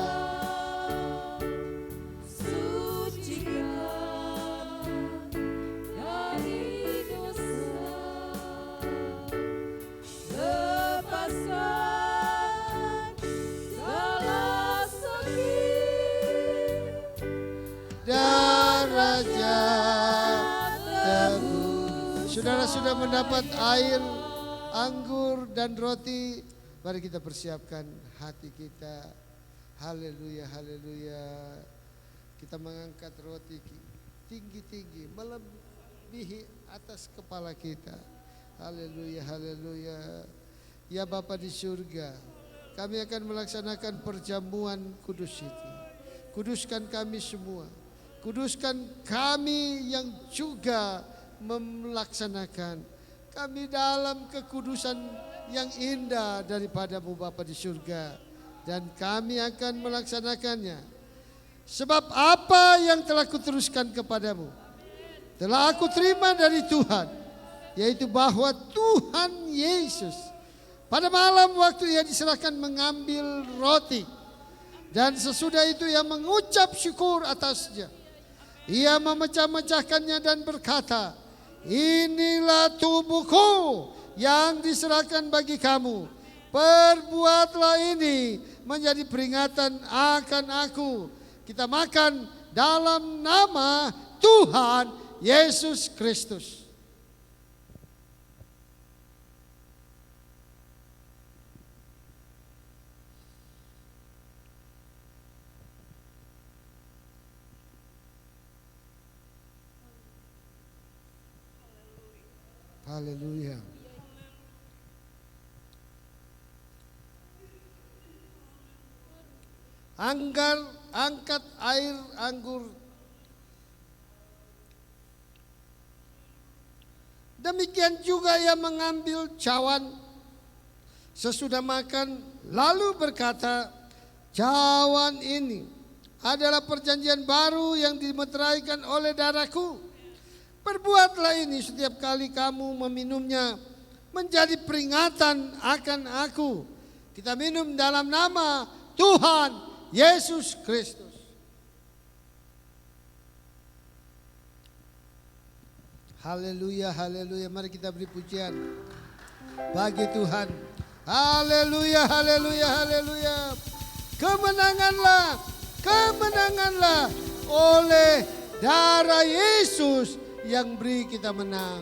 [SPEAKER 1] Saudara sudah mendapat air, anggur dan roti. Mari kita persiapkan hati kita. Haleluya, haleluya. Kita mengangkat roti tinggi-tinggi, melebihi atas kepala kita. Haleluya, haleluya. Ya Bapa di surga, kami akan melaksanakan perjamuan kudus itu. Kuduskan kami semua. Kuduskan kami yang juga melaksanakan. Kami dalam kekudusan yang indah daripadamu Bapa di surga. dan kami akan melaksanakannya. Sebab apa yang telah kuteruskan kepadamu telah aku terima dari Tuhan, yaitu bahwa Tuhan Yesus pada malam waktu ia diserahkan mengambil roti, dan sesudah itu ia mengucap syukur atasnya. Ia memecah-mecahkannya dan berkata, inilah tubuhku yang diserahkan bagi kamu. Perbuatlah ini menjadi peringatan akan aku. Kita makan dalam nama Tuhan Yesus Kristus. Haleluya. Angkat air anggur. Demikian juga ia mengambil cawan sesudah makan, lalu berkata, cawan ini adalah perjanjian baru yang dimeteraikan oleh darahku. Perbuatlah ini setiap kali kamu meminumnya menjadi peringatan akan aku. Kita minum dalam nama Tuhan Yesus Kristus. Haleluya, haleluya. Mari kita beri pujian bagi Tuhan. Haleluya, haleluya, haleluya. Kemenanganlah, kemenanganlah oleh darah Yesus yang beri kita menang.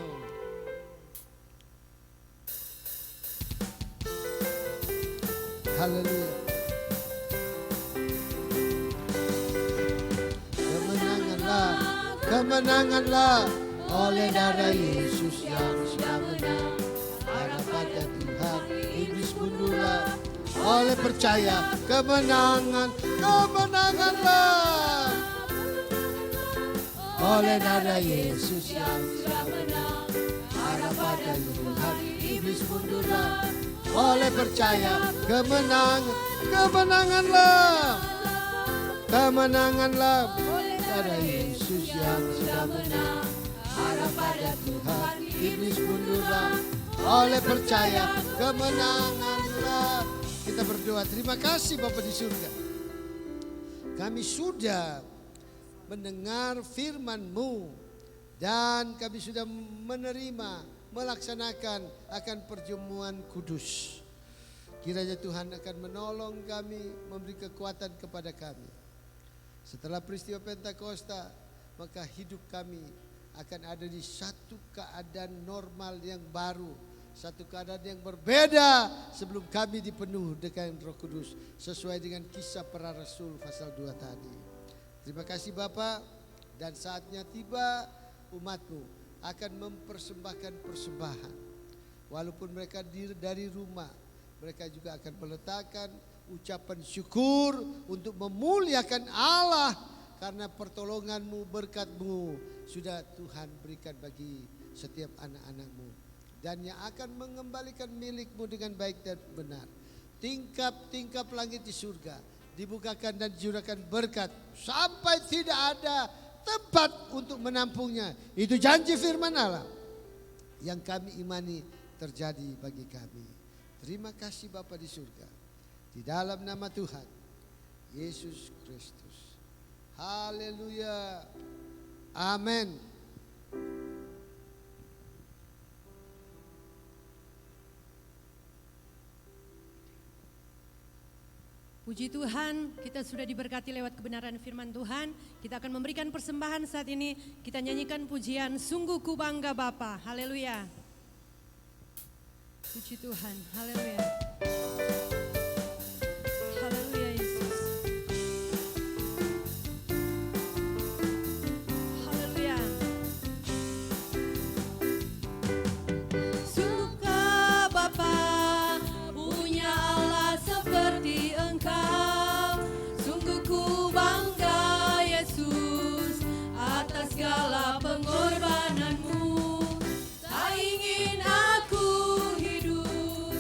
[SPEAKER 1] Haleluya. Kemenanganlah, kemenanganlah oleh darah Yesus yang sudah menang. Harap pada Tuhan, iblis mundurlah. Oleh percaya kemenangan, kemenanganlah oleh darah Yesus yang sudah menang. Harap pada Tuhan, iblis mundurlah. Oleh percaya kemenangan, kemenanganlah, kemenanganlah darah Yesus yang sudah menang. Harap pada Tuhan, iblis mundurlah. Oleh percaya kemenanganlah. Kita berdoa, terima kasih Bapa di surga. Kami sudah mendengar firman-Mu dan kami sudah menerima, melaksanakan akan perjamuan kudus. Kiranya Tuhan akan menolong kami, memberi kekuatan kepada kami. Setelah peristiwa Pentakosta, maka hidup kami akan ada di satu keadaan normal yang baru, satu keadaan yang berbeda sebelum kami dipenuhi dengan Roh Kudus, sesuai dengan kisah para rasul pasal 2 tadi. Terima kasih Bapa, dan saatnya tiba umat-Mu akan mempersembahkan persembahan. Walaupun mereka dari rumah, mereka juga akan meletakkan ucapan syukur untuk memuliakan Allah karena pertolongan-Mu, berkat-Mu sudah Tuhan berikan bagi setiap anak-anak-Mu, dan yang akan mengembalikan milik-Mu dengan baik dan benar. Tingkap-tingkap langit di surga dibukakan dan dicurahkan berkat sampai tidak ada tempat untuk menampungnya. Itu janji firman Allah yang kami imani terjadi bagi kami. Terima kasih Bapa di surga, di dalam nama Tuhan Yesus Kristus. Haleluya. Amin.
[SPEAKER 5] Puji Tuhan, kita sudah diberkati lewat kebenaran firman Tuhan. Kita akan memberikan persembahan saat ini. Kita nyanyikan pujian, sungguh ku bangga Bapa. Haleluya. Puji Tuhan, haleluya. Haleluya Yesus. Haleluya. Suka Bapa punya Allah seperti Engkau. Sungguh ku bangga Yesus atas segala pengorbananmu. Tak ingin aku hidup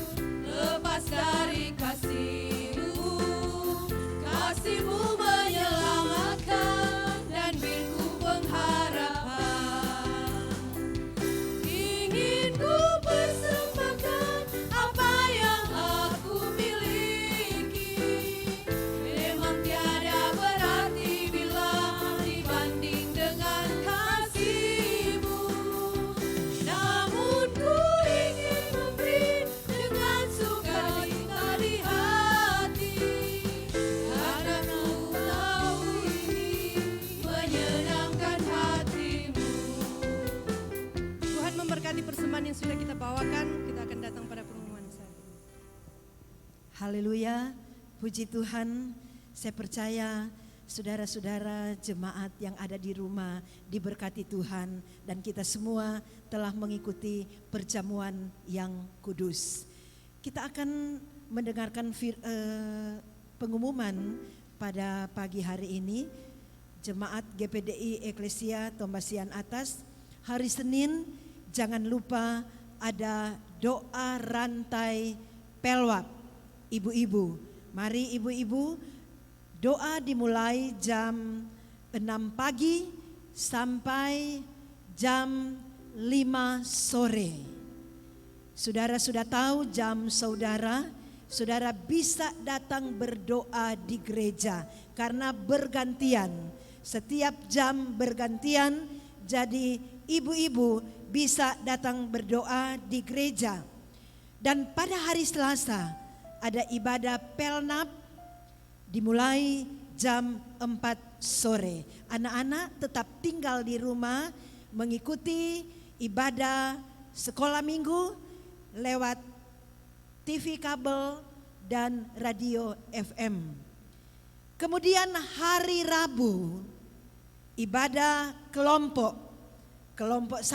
[SPEAKER 7] Haleluya, puji Tuhan. Saya percaya saudara-saudara jemaat yang ada di rumah diberkati Tuhan, dan kita semua telah mengikuti perjamuan yang kudus. Kita akan mendengarkan pengumuman pada pagi hari ini. Jemaat GPDI Eklesia Tombasian Atas, hari Senin jangan lupa ada doa rantai pelwak ibu-ibu. Mari ibu-ibu, doa dimulai jam 6 pagi sampai jam 5 sore. Saudara sudah tahu jam saudara bisa datang berdoa di gereja karena bergantian. Setiap jam bergantian, jadi ibu-ibu bisa datang berdoa di gereja. Dan pada hari Selasa ada ibadah pelnap dimulai jam 4 sore. Anak-anak tetap tinggal di rumah mengikuti ibadah sekolah minggu lewat TV kabel dan radio FM. Kemudian hari Rabu ibadah kelompok 1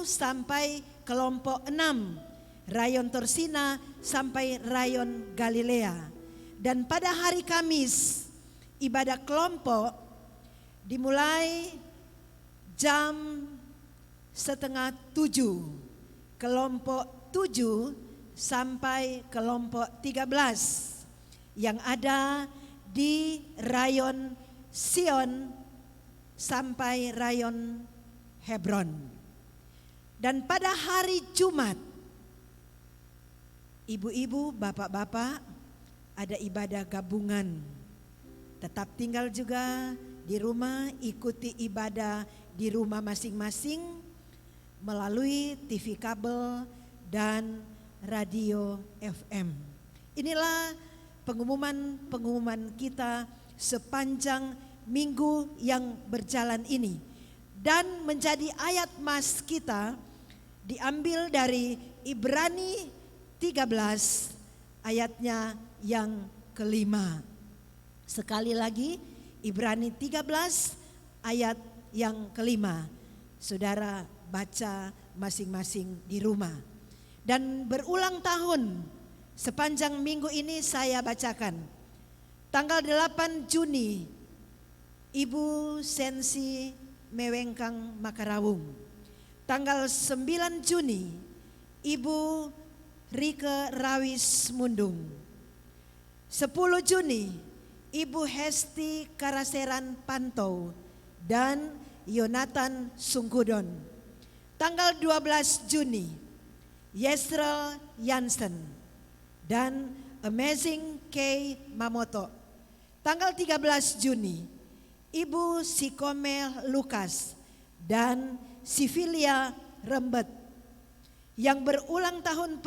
[SPEAKER 7] sampai kelompok 6, Rayon Torsina sampai Rayon Galilea. Dan pada hari Kamis ibadah kelompok dimulai jam 6:30, kelompok 7 sampai kelompok 13 yang ada di Rayon Sion sampai Rayon Hebron. Dan pada hari Jumat, ibu-ibu, bapak-bapak, ada ibadah gabungan. Tetap tinggal juga di rumah, ikuti ibadah di rumah masing-masing melalui TV kabel dan radio FM. Inilah pengumuman kita sepanjang minggu yang berjalan ini. Dan menjadi ayat mas kita diambil dari Ibrani 13 ayatnya yang kelima. Sekali lagi Ibrani 13 ayat yang kelima. Saudara baca masing-masing di rumah. Dan berulang tahun sepanjang minggu ini saya bacakan. Tanggal 8 Juni Ibu Sensi Mewengkang Makarawung. Tanggal 9 Juni Ibu Rike Rawis Mundung. 10 Juni Ibu Hesti Karaseran Pantau dan Yonatan Sungkudon. Tanggal 12 Juni Yesrel Jansen dan Amazing K Mamoto. Tanggal 13 Juni Ibu Sikomel Lukas dan Sivilia Rembet. Yang berulang tahun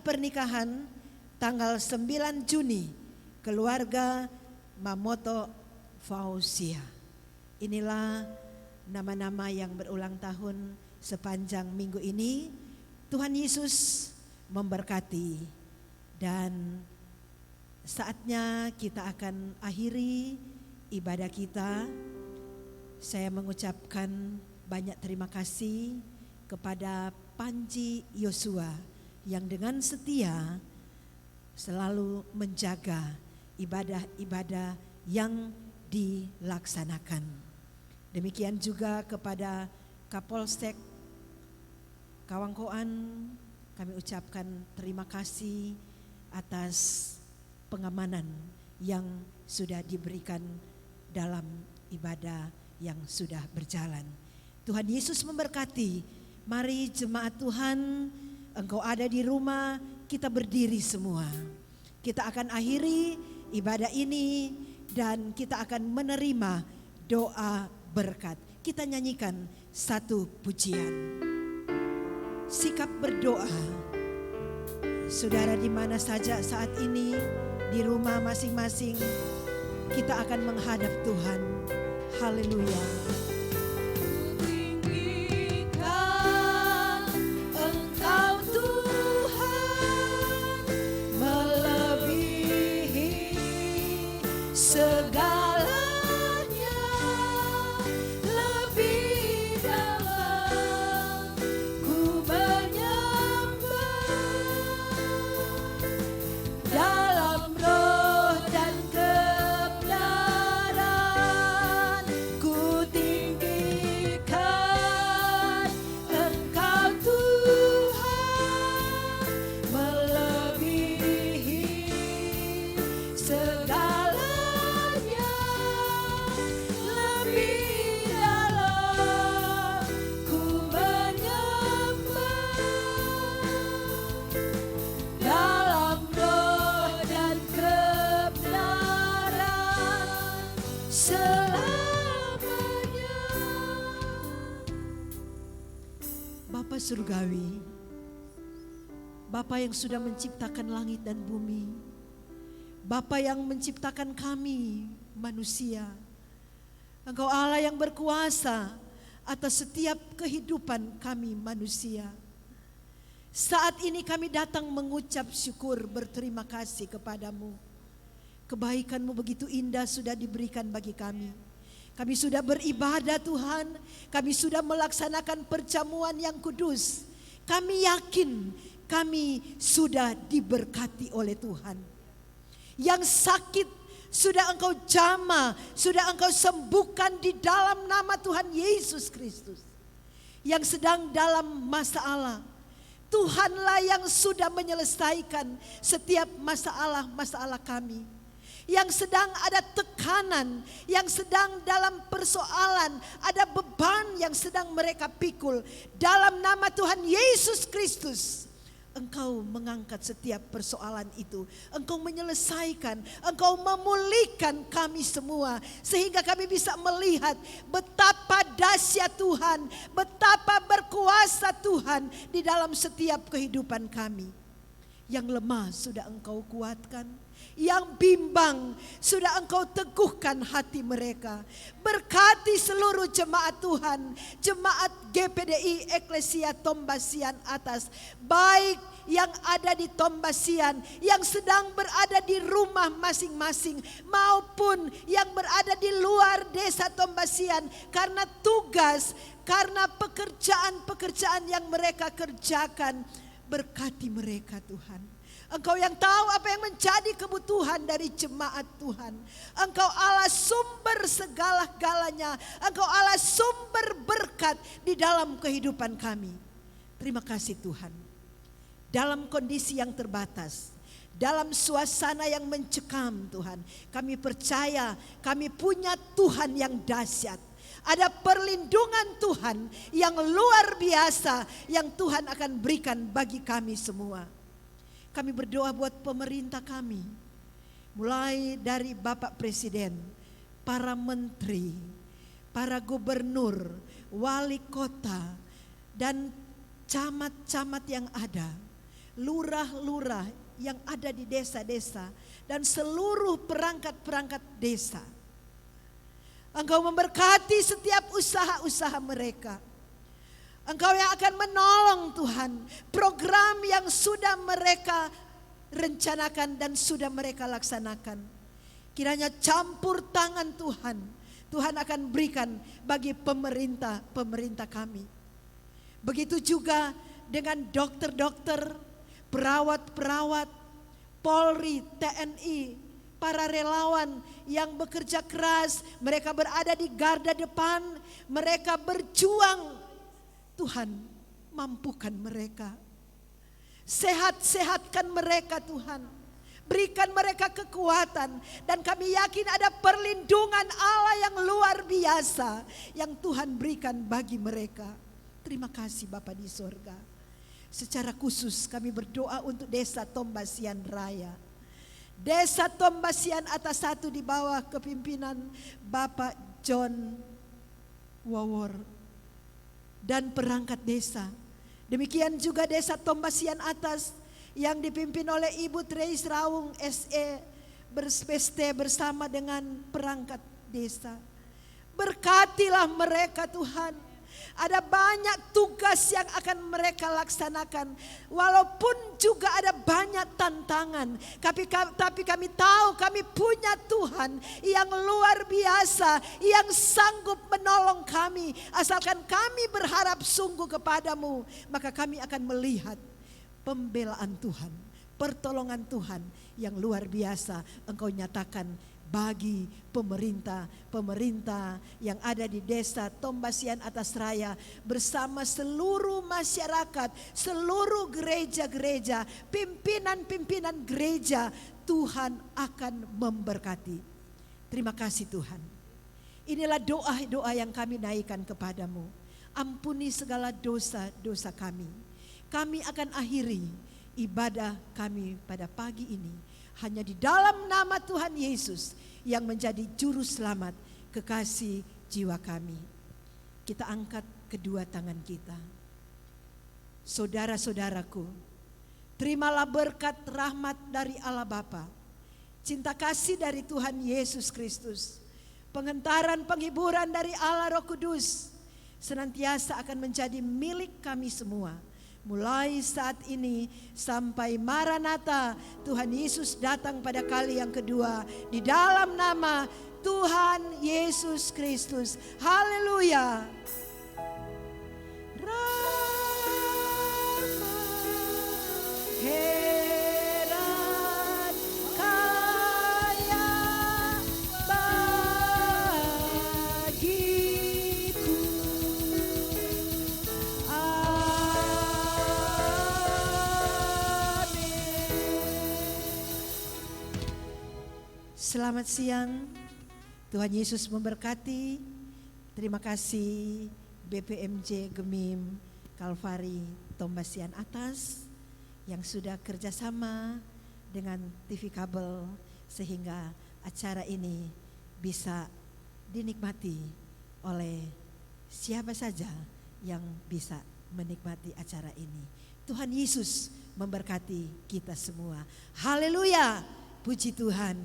[SPEAKER 7] pernikahan tanggal 9 Juni keluarga Mamoto Fausia. Inilah nama-nama yang berulang tahun sepanjang minggu ini. Tuhan Yesus memberkati, dan saatnya kita akan akhiri ibadah kita. Saya mengucapkan banyak terima kasih kepada Panji Yosua yang dengan setia selalu menjaga ibadah-ibadah yang dilaksanakan. Demikian juga kepada Kapolsek Kawangkoan, kami ucapkan terima kasih atas pengamanan yang sudah diberikan dalam ibadah yang sudah berjalan. Tuhan Yesus memberkati. Mari jemaat Tuhan, engkau ada di rumah, kita berdiri semua. Kita akan akhiri ibadah ini dan kita akan menerima doa berkat. Kita nyanyikan satu pujian. Sikap berdoa. Saudara di mana saja saat ini, di rumah masing-masing, kita akan menghadap Tuhan. Haleluya. Engkau Tuhan melebihi surgawi, Bapa yang sudah menciptakan langit dan bumi, Bapa yang menciptakan kami manusia, Engkau Allah yang berkuasa atas setiap kehidupan kami manusia. Saat ini kami datang mengucap syukur, berterima kasih kepadamu. Kebaikan-Mu begitu indah sudah diberikan bagi kami. Kami sudah beribadah Tuhan, kami sudah melaksanakan perjamuan yang kudus. Kami yakin kami sudah diberkati oleh Tuhan. Yang sakit sudah Engkau jamah, sudah Engkau sembuhkan di dalam nama Tuhan Yesus Kristus. Yang sedang dalam masalah, Tuhanlah yang sudah menyelesaikan setiap masalah-masalah kami. Yang sedang ada tekanan, yang sedang dalam persoalan, ada beban yang sedang mereka pikul. Dalam nama Tuhan Yesus Kristus, Engkau mengangkat setiap persoalan itu. Engkau menyelesaikan, Engkau memulihkan kami semua. Sehingga kami bisa melihat betapa dahsyat Tuhan, betapa berkuasa Tuhan di dalam setiap kehidupan kami. Yang lemah sudah Engkau kuatkan, yang bimbang sudah Engkau teguhkan hati mereka. Berkati seluruh jemaat Tuhan, jemaat GPDI Eklesia Tombasian Atas, baik yang ada di Tombasian, yang sedang berada di rumah masing-masing, maupun yang berada di luar desa Tombasian, karena tugas, karena pekerjaan-pekerjaan yang mereka kerjakan. Berkati mereka Tuhan. Engkau yang tahu apa yang menjadi kebutuhan dari jemaat Tuhan. Engkau Allah sumber segala-galanya. Engkau Allah sumber berkat di dalam kehidupan kami. Terima kasih Tuhan. Dalam kondisi yang terbatas, dalam suasana yang mencekam Tuhan, kami percaya kami punya Tuhan yang dahsyat. Ada perlindungan Tuhan yang luar biasa yang Tuhan akan berikan bagi kami semua. Kami berdoa buat pemerintah kami, mulai dari Bapak Presiden, para menteri, para gubernur, wali kota, dan camat-camat yang ada, lurah-lurah yang ada di desa-desa, dan seluruh perangkat-perangkat desa. Engkau memberkati setiap usaha-usaha mereka. Engkau yang akan menolong Tuhan program yang sudah mereka rencanakan dan sudah mereka laksanakan. Kiranya campur tangan Tuhan, Tuhan akan berikan bagi pemerintah kami. Begitu juga dengan dokter-dokter, perawat-perawat, Polri, TNI, para relawan yang bekerja keras, mereka berada di garda depan, mereka berjuang. Tuhan, mampukan mereka. Sehat-sehatkan mereka Tuhan. Berikan mereka kekuatan. Dan kami yakin ada perlindungan Allah yang luar biasa yang Tuhan berikan bagi mereka. Terima kasih Bapa di sorga. Secara khusus kami berdoa untuk desa Tombasian Raya. Desa Tombasian Atas 1 di bawah kepimpinan Bapak John Wawor dan perangkat desa. Demikian juga desa Tombasian Atas yang dipimpin oleh Ibu Treis Raung SE berspeste bersama dengan perangkat desa. Berkatilah mereka Tuhan. Ada banyak tugas yang akan mereka laksanakan. Walaupun juga ada banyak tantangan. Tapi kami tahu kami punya Tuhan yang luar biasa. Yang sanggup menolong kami. Asalkan kami berharap sungguh kepadamu. Maka kami akan melihat pembelaan Tuhan. Pertolongan Tuhan yang luar biasa Engkau nyatakan bagi pemerintah yang ada di desa Tombasian Atas Raya bersama seluruh masyarakat, seluruh gereja-gereja, pimpinan-pimpinan gereja. Tuhan akan memberkati. Terima kasih Tuhan. Inilah doa-doa yang kami naikkan kepadamu. Ampuni segala dosa-dosa kami. Kami akan akhiri ibadah kami pada pagi ini hanya di dalam nama Tuhan Yesus yang menjadi juru selamat kekasih jiwa kami. Kita angkat kedua tangan kita. saudara-saudaraku, terimalah berkat rahmat dari Allah Bapa, cinta kasih dari Tuhan Yesus Kristus, pengentaran penghiburan dari Allah Roh Kudus, senantiasa akan menjadi milik kami semua. Mulai saat ini sampai Maranatha, Tuhan Yesus datang pada kali yang kedua, di dalam nama Tuhan Yesus Kristus. Haleluya. Heran kaya bagiku. Selamat siang, Tuhan Yesus memberkati. Terima kasih BPMJ Gemim Kalvari Tombasian Atas yang sudah kerjasama dengan TV kabel sehingga acara ini bisa dinikmati oleh siapa saja yang bisa menikmati acara ini. Tuhan Yesus memberkati kita semua. Haleluya, puji Tuhan.